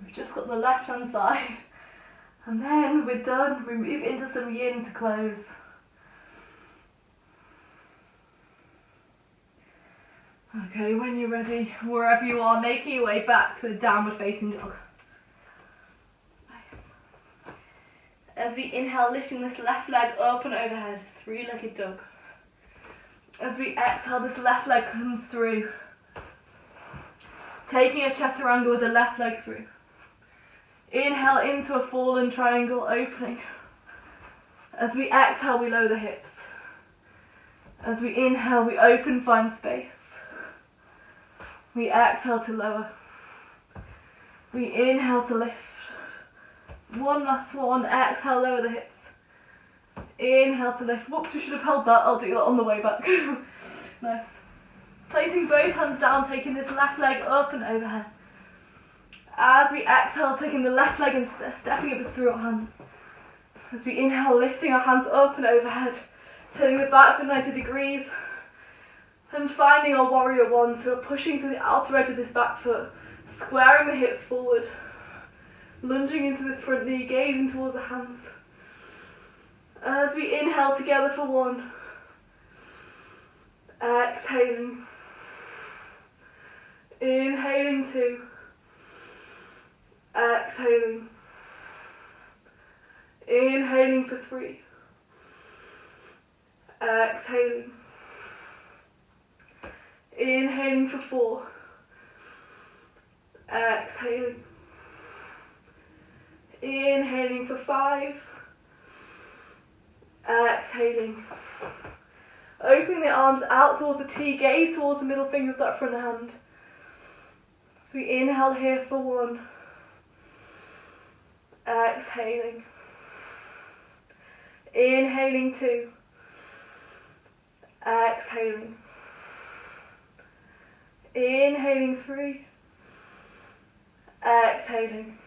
We've just got the left hand side, and then we're done. We move into some yin to close. Okay, when you're ready, wherever you are, making your way back to a downward facing dog. Nice. As we inhale, lifting this left leg up and overhead, three-legged dog. As we exhale, this left leg comes through. Taking a chaturanga with the left leg through. Inhale into a fallen triangle, opening. As we exhale, we lower the hips. As we inhale, we open, find space. We exhale to lower. We inhale to lift. One last one. Exhale, lower the hips. Inhale to lift. Whoops, we should have held that. I'll do that on the way back. Nice. Placing both hands down, taking this left leg up and overhead. As we exhale, taking the left leg and stepping it through our hands. As we inhale, lifting our hands up and overhead. Turning the back for 90 degrees. And finding our warrior one, so we're pushing to the outer edge of this back foot, squaring the hips forward, lunging into this front knee, gazing towards the hands. As we inhale together for one, exhaling, inhaling two, exhaling, inhaling for three, exhaling. Inhaling for four, exhaling, inhaling for five, exhaling, opening the arms out towards the T, gaze towards the middle finger of that front hand. So we inhale here for one, exhaling, inhaling two, exhaling. Inhaling 3. Exhaling.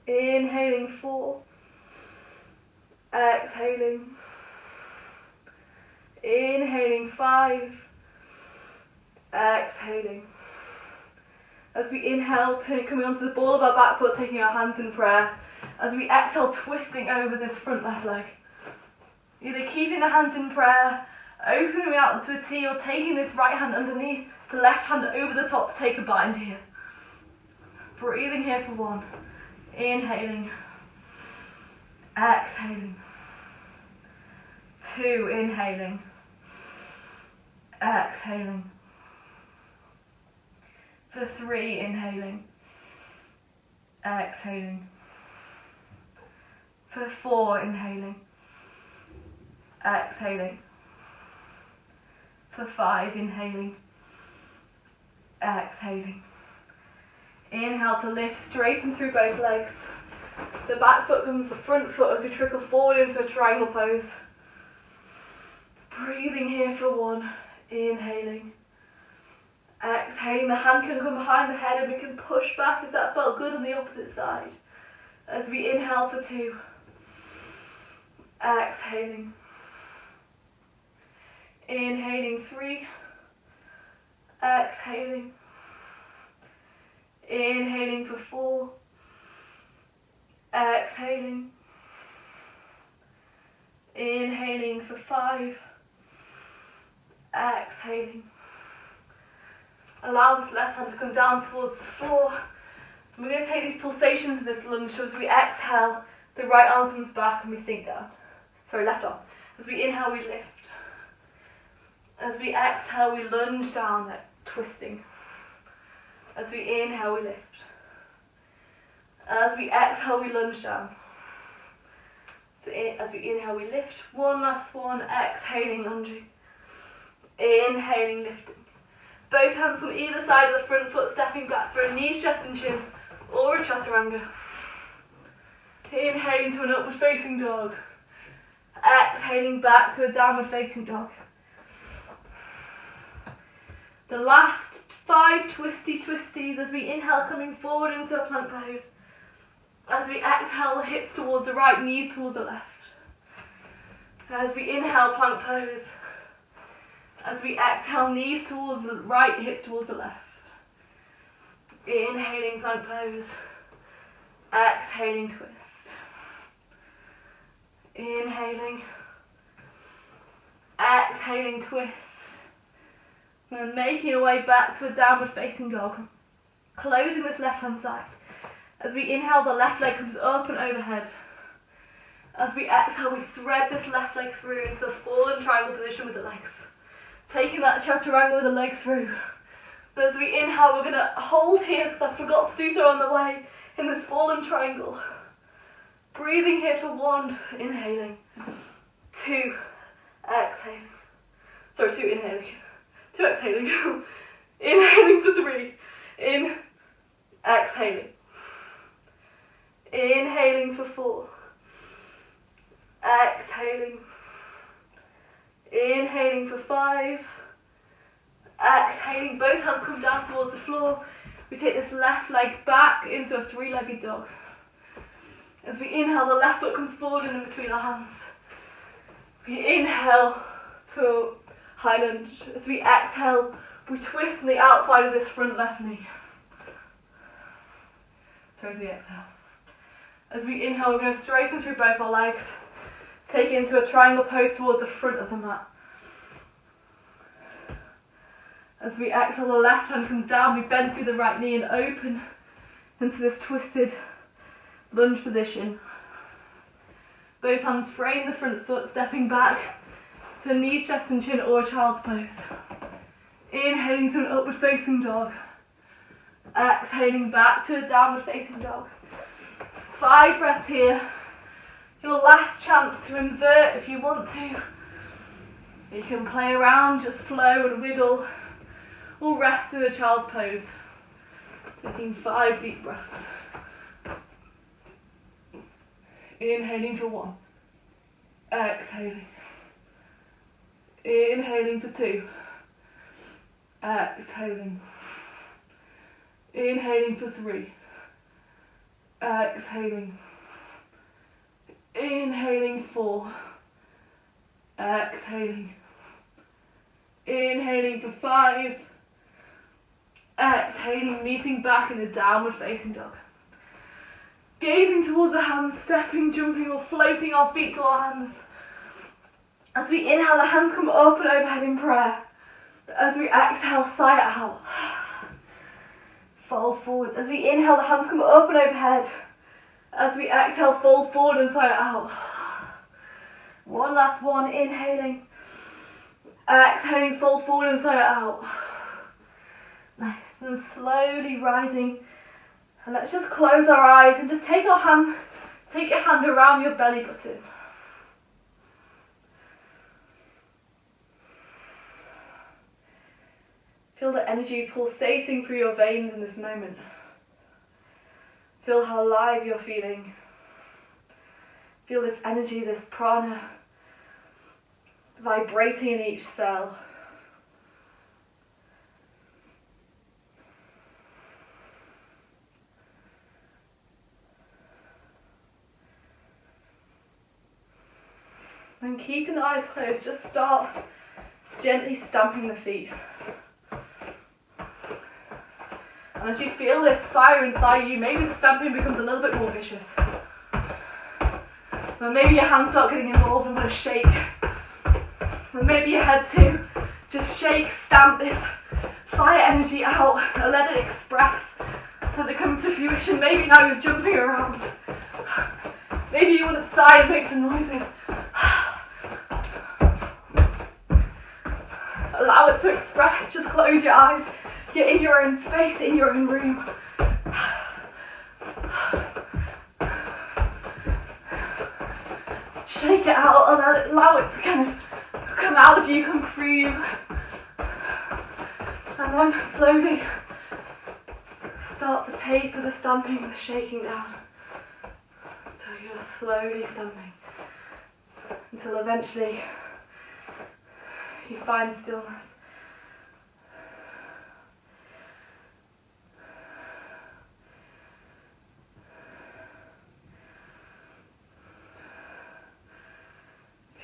Inhaling 4. Exhaling. Inhaling 5. Exhaling. As we inhale, coming onto the ball of our back foot, taking our hands in prayer. As we exhale, twisting over this front left leg. Either keeping the hands in prayer, opening them out into a T, or taking this right hand underneath, the left hand over the top to take a bind here. Breathing here for 1. Inhaling. Exhaling. 2. Inhaling. Exhaling. For 3. Inhaling. Exhaling. For 4. Inhaling. Exhaling. For 5. Inhaling. Exhaling. Inhale to lift, straighten through both legs. The back foot comes the front foot as we trickle forward into a triangle pose. Breathing here for 1. Inhaling. Exhaling, the hand can come behind the head and we can push back if that felt good on the opposite side. As we inhale for 2. Exhaling. Inhaling 3. Exhaling. Inhaling for 4. Exhaling. Inhaling for 5. Exhaling. Allow this left hand to come down towards the floor. And we're going to take these pulsations in this lunge. So as we exhale, the right arm comes back and we sink down. Sorry, left arm. As we inhale, we lift. As we exhale, we lunge down, twisting. As we inhale, we lift. As we exhale, we lunge down. So as we inhale, we lift. 1 last one. Exhaling, lunging. Inhaling, lifting. Both hands from either side of the front foot, stepping back through a knees, chest and chin, or a chaturanga. Inhaling to an upward facing dog. Exhaling back to a downward facing dog. The last 5 twisties as we inhale, coming forward into a plank pose. As we exhale, hips towards the right, knees towards the left. As we inhale, plank pose. As we exhale, knees towards the right, hips towards the left. Inhaling, plank pose. Exhaling, twist. Inhaling. Exhaling, twist. And making our way back to a downward facing dog. Closing this left hand side. As we inhale, the left leg comes up and overhead. As we exhale, we thread this left leg through into a fallen triangle position with the legs. Taking that chaturanga with the leg through. But as we inhale, we're going to hold here because I forgot to do so on the way in this fallen triangle. Breathing here for 1, inhaling. 2, exhaling. Sorry, 2 inhaling. 2 exhaling. Inhaling for 3. In, exhaling. Inhaling for 4. Exhaling. Inhaling for 5. Exhaling, both hands come down towards the floor. We take this left leg back into a 3-legged dog. As we inhale, the left foot comes forward and in between our hands. We inhale to high lunge. As we exhale, we twist on the outside of this front left knee. So as we exhale. As we inhale, we're going to straighten through both our legs. Take it into a triangle pose towards the front of the mat. As we exhale, the left hand comes down, we bend through the right knee and open into this twisted lunge position. Both hands frame the front foot, stepping back to a knees, chest and chin or a child's pose. Inhaling to an upward facing dog. Exhaling back to a downward facing dog. 5 breaths here. Your last chance to invert if you want to. You can play around, just flow and wiggle, or rest in a child's pose. Taking 5 deep breaths. Inhaling for 1. Exhaling. Inhaling for 2. exhaling. Inhaling for 3. Exhaling. Inhaling 4. Exhaling. Inhaling for 5. Exhaling, meeting back in a downward facing dog. Gazing towards the hands, stepping, jumping or floating our feet to our hands. As we inhale, the hands come up and overhead in prayer. As we exhale, sigh it out. Fold forwards. As we inhale, the hands come up and overhead. As we exhale, fold forward and sigh it out. One last one, inhaling. Exhaling, fold forward and sigh it out. Nice, and slowly rising. And let's just close our eyes and just take your hand around your belly button. Feel the energy pulsating through your veins in this moment. Feel how alive you're feeling. Feel this energy, this prana, vibrating in each cell. And keeping the eyes closed, just start gently stamping the feet. And as you feel this fire inside you, maybe the stamping becomes a little bit more vicious. And maybe your hands start getting involved and want to shake. And maybe your head too. Just shake, stamp this fire energy out and let it express. Let it come to fruition. Maybe now you're jumping around. Maybe you want to sigh and make some noises. Allow it to express. Just close your eyes. You're in your own space, in your own room. Shake it out and allow it to kind of come out of you, come through you. And then slowly start to taper the stamping and the shaking down. So you're slowly stamping until eventually you find stillness.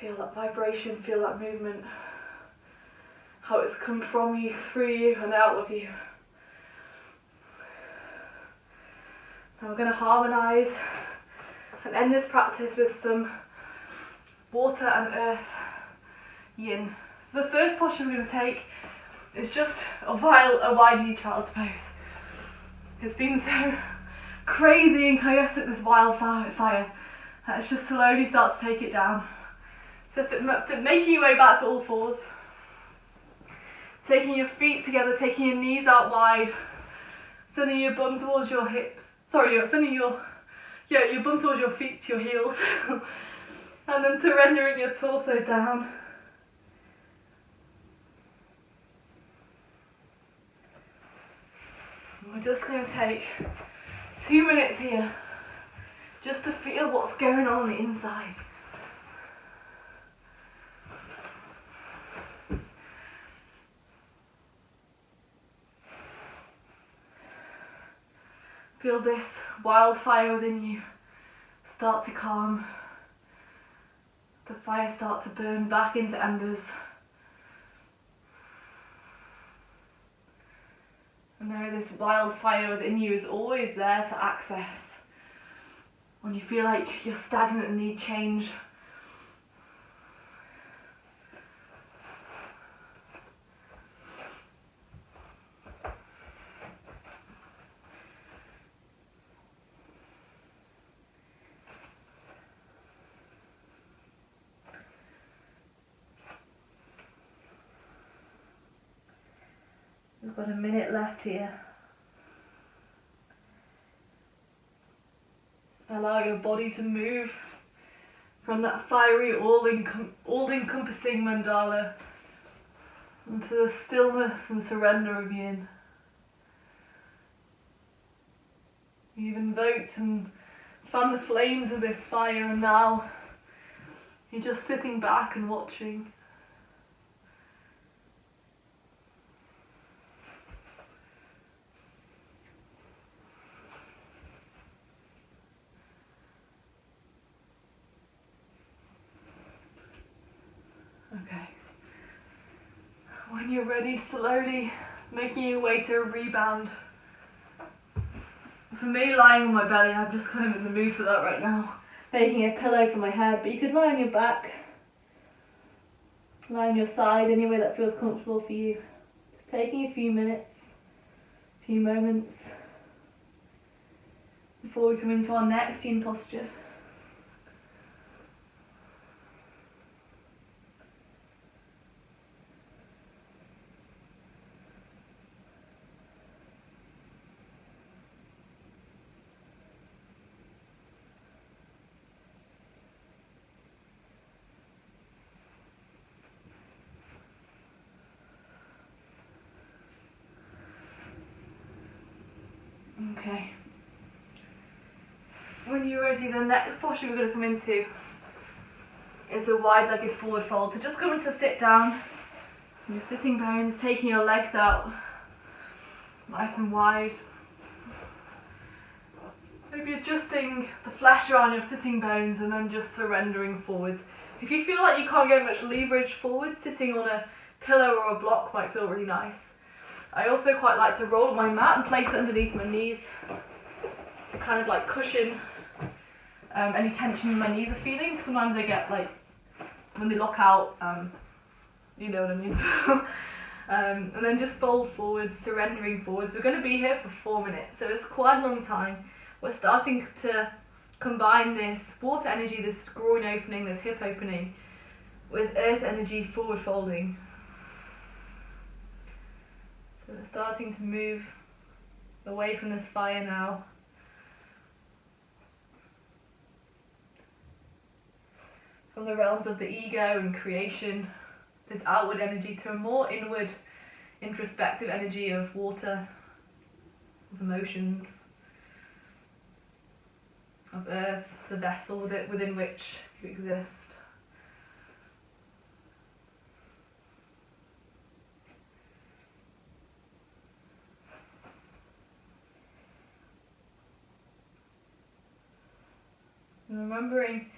Feel that vibration, feel that movement, how it's come from you, through you and out of you. Now we're going to harmonise and end this practice with some water and earth yin. So the first posture we're going to take is just a wide knee child's pose. It's been so crazy and chaotic, this wildfire. Let's just slowly start to take it down. So making your way back to all fours. Taking your feet together, taking your knees out wide. Sending your bum towards your hips. You're sending your bum towards your feet, to your heels. And then surrendering your torso down. We're just going to take 2 minutes here just to feel what's going on the inside. Feel this wildfire within you start to calm. The fire start to burn back into embers. And know this wildfire within you is always there to access when you feel like you're stagnant and need change. We've got a minute left here. Allow your body to move from that fiery, all-encompassing mandala into the stillness and surrender of yin. You've invoked and fanned the flames of this fire, and now you're just sitting back and watching. When you're ready, slowly making your way to a rebound. For me, lying on my belly, I'm just kind of in the mood for that right now. Making a pillow for my head, but you could lie on your back, lie on your side, any way that feels comfortable for you. Just taking a few minutes, a few moments before we come into our next yin posture. Okay. When you're ready, the next posture we're going to come into is a wide-legged forward fold. So just coming to sit down, your sitting bones, taking your legs out nice and wide. Maybe adjusting the flesh around your sitting bones and then just surrendering forwards. If you feel like you can't get much leverage forward, sitting on a pillow or a block might feel really nice. I also quite like to roll my mat and place it underneath my knees to kind of like cushion any tension my knees are feeling. Sometimes they get like, when they lock out, you know what I mean. And then just fold forwards, surrendering forwards. We're going to be here for 4 minutes, so it's quite a long time. We're starting to combine this water energy, this groin opening, this hip opening, with earth energy, forward folding. So we're starting to move away from this fire now. From the realms of the ego and creation, this outward energy, to a more inward, introspective energy of water, of emotions, of earth, the vessel within which you exist. And remembering,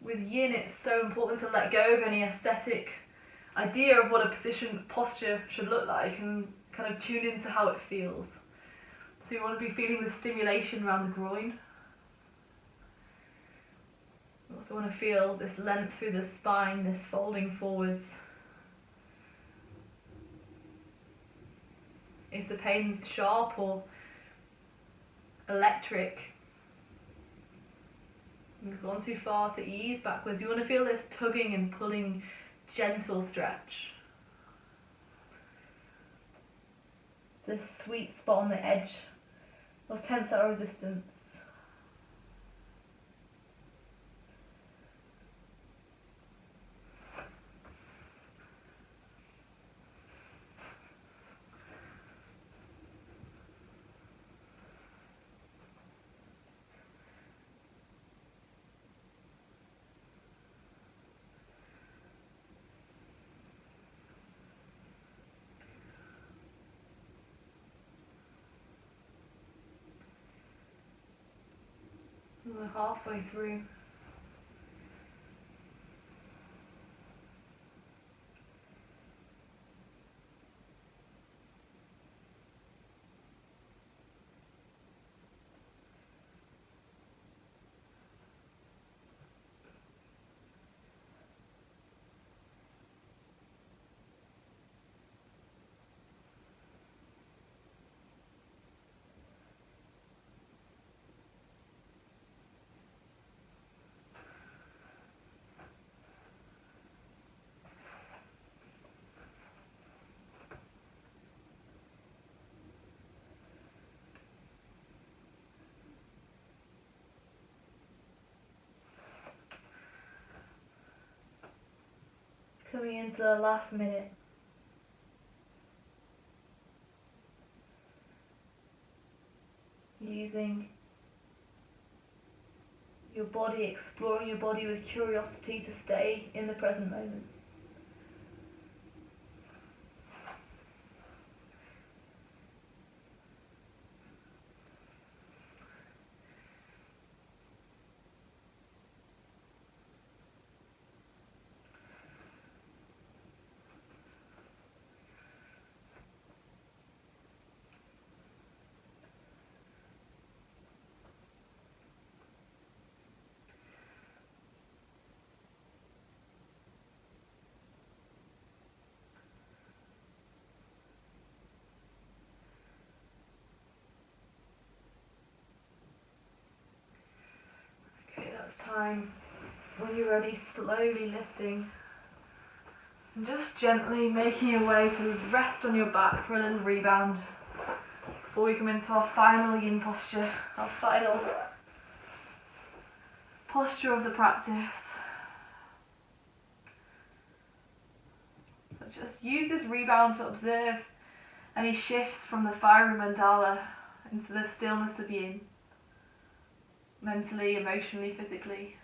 with yin, it's so important to let go of any aesthetic idea of what a posture should look like and kind of tune into how it feels. So you want to be feeling the stimulation around the groin. You also want to feel this length through the spine, this folding forwards. If the pain's sharp or electric, you've gone too far, to ease backwards. You want to feel this tugging and pulling, gentle stretch. This sweet spot on the edge of tensile resistance. We're halfway through. Coming into the last minute. Using your body, exploring your body with curiosity to stay in the present moment. time. When you're ready, slowly lifting. And just gently making your way to rest on your back for a little rebound before we come into our final yin posture, our final posture of the practice. So just use this rebound to observe any shifts from the fiery mandala into the stillness of yin, mentally, emotionally, physically.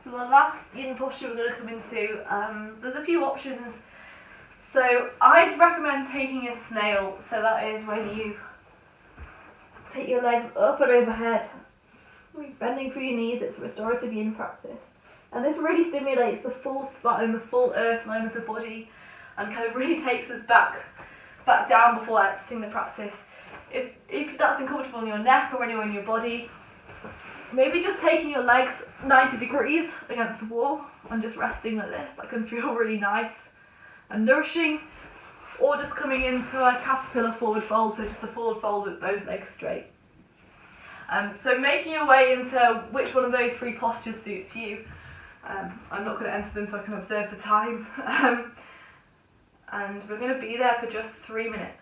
So the last yin posture we're going to come into, there's a few options. So I'd recommend taking a snail. So that is when you take your legs up and overhead, bending through your knees. It's restorative yin practice. And this really stimulates the full spine, the full earth line of the body, and kind of really takes us back down before exiting the practice. If that's uncomfortable in your neck or anywhere in your body, maybe just taking your legs 90 degrees against the wall and just resting like this. That can feel really nice and nourishing. Or just coming into a caterpillar forward fold, so just a forward fold with both legs straight. So making your way into which one of those three postures suits you. I'm not going to enter them so I can observe the time. And we're going to be there for just 3 minutes.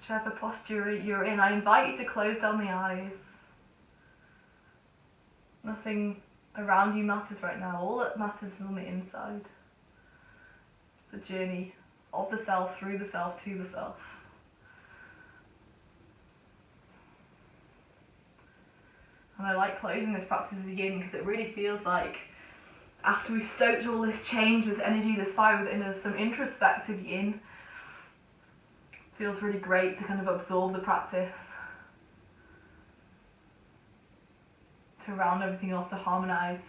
Whichever posture you're in, I invite you to close down the eyes. Nothing around you matters right now. All that matters is on the inside. It's a journey of the self, through the self, to the self. And I like closing this practice at the beginning because it really feels like after we've stoked all this change, this energy, this fire within us, some introspective yin. Feels really great to kind of absorb the practice, to round everything off, to harmonise.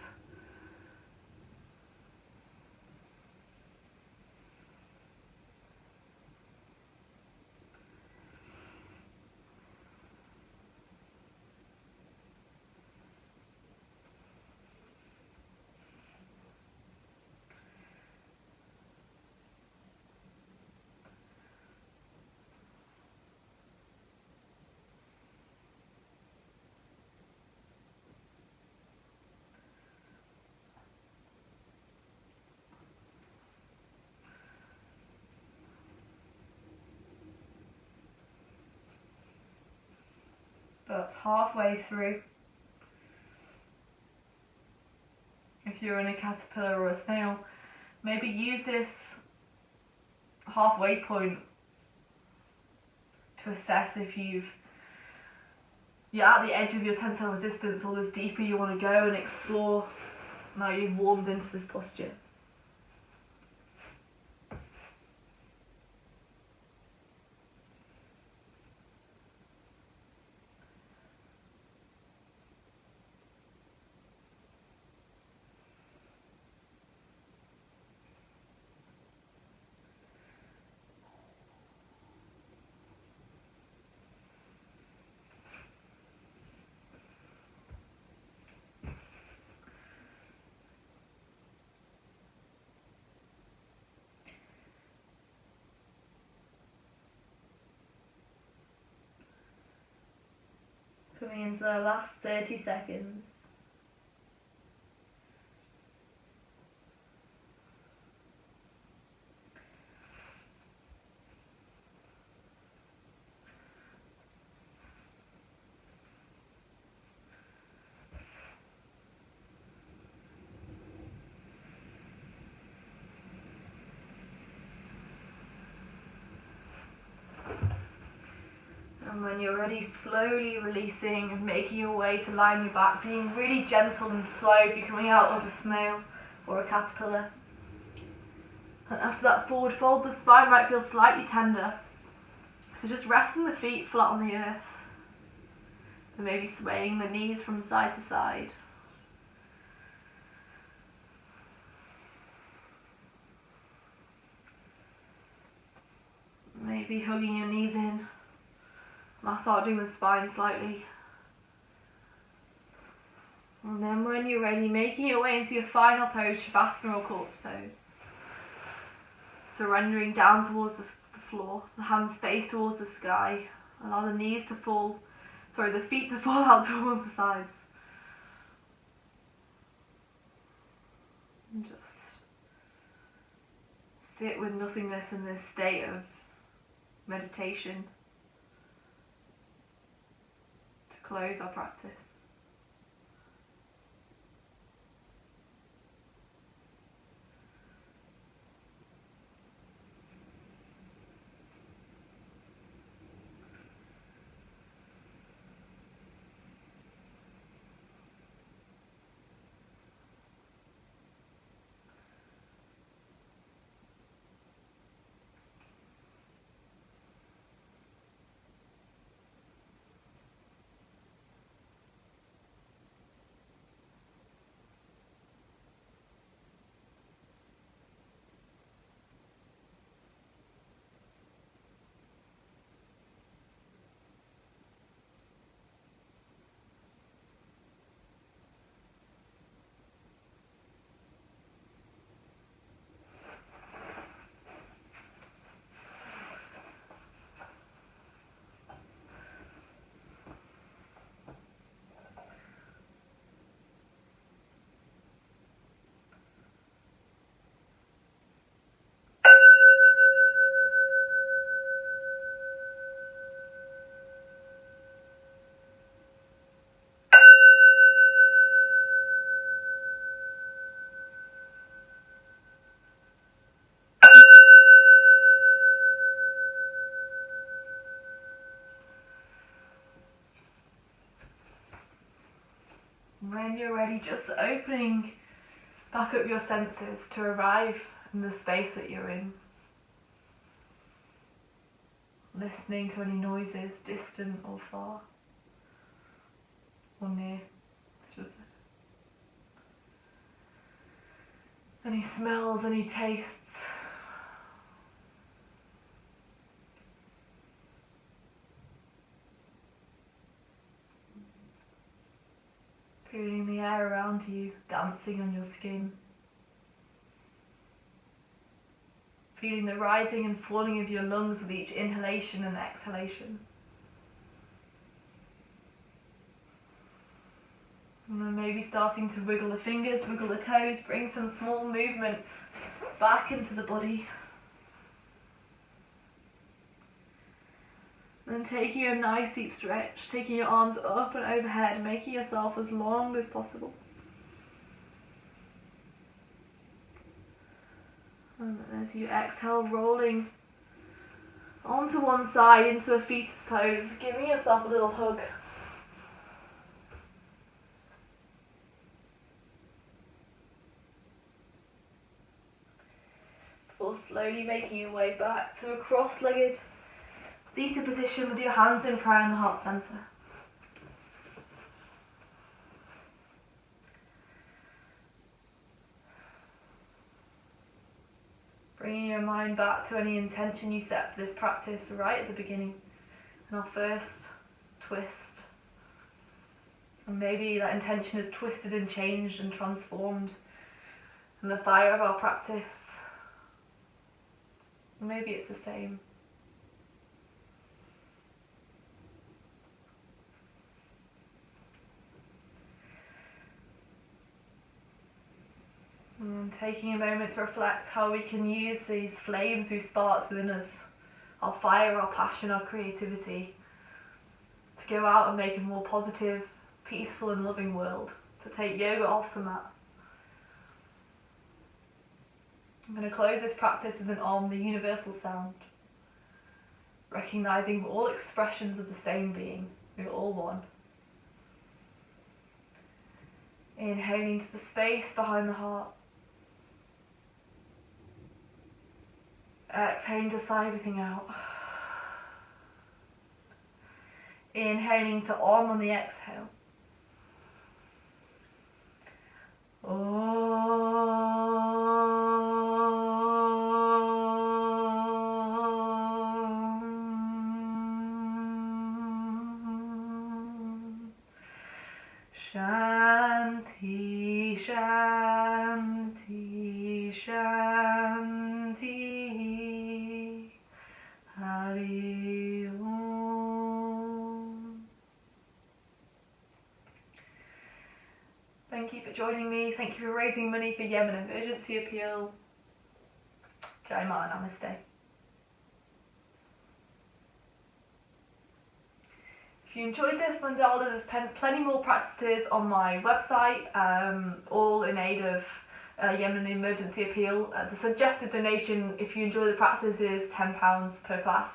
That's halfway through. If you're in a caterpillar or a snail, maybe use this halfway point to assess if you're at the edge of your tensile resistance or there's deeper you want to go and explore now you've warmed into this posture. Coming into the last 30 seconds. And when you're ready, slowly releasing and making your way to line your back, being really gentle and slow if you're coming out of a snail or a caterpillar. And after that forward fold, the spine might feel slightly tender. So just resting the feet flat on the earth. And maybe swaying the knees from side to side. Maybe hugging your knees in, massaging the spine slightly. And then when you're ready, making your way into your final pose, Shavasana or corpse pose. Surrendering down towards the floor, the hands face towards the sky. Allow the feet to fall out towards the sides. And just sit with nothingness in this state of meditation to close our practice. When you're ready, just opening back up your senses to arrive in the space that you're in. Listening to any noises, distant or far, or near. Just any smells, any tastes. Feeling the air around you dancing on your skin. Feeling the rising and falling of your lungs with each inhalation and exhalation. And then maybe starting to wiggle the fingers, wiggle the toes, bring some small movement back into the body. Then taking a nice deep stretch, taking your arms up and overhead, making yourself as long as possible. And as you exhale, rolling onto one side into a fetus pose, giving yourself a little hug. Before slowly making your way back to a cross-legged seated position with your hands in prayer in the heart center. Bringing your mind back to any intention you set for this practice right at the beginning. And our first twist. And maybe that intention is twisted and changed and transformed in the fire of our practice. Maybe it's the same. And taking a moment to reflect how we can use these flames we've sparked within us, our fire, our passion, our creativity, to go out and make a more positive, peaceful and loving world, to take yoga off the mat. I'm going to close this practice with an Om, the universal sound. Recognizing we're all expressions of the same being. We're all one. Inhaling to the space behind the heart. Exhaling to sigh everything out. Inhaling to on the exhale. Shanti, Shanti, Shanti. Hari Om. Thank you for joining me. Thank you for raising money for Yemen Emergency Appeal. Jai Ma, Namaste. If you enjoyed this mandala, there's plenty more practices on my website, all in aid of Yemen Emergency Appeal. The suggested donation, if you enjoy the practice, is £10 per class.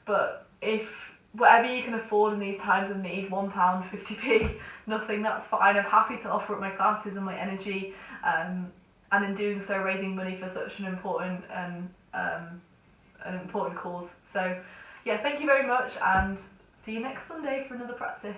But if whatever you can afford in these times of need, £1, 50p, nothing, that's fine. I'm happy to offer up my classes and my energy, and in doing so, raising money for such an important cause. So, yeah, thank you very much, and see you next Sunday for another practice.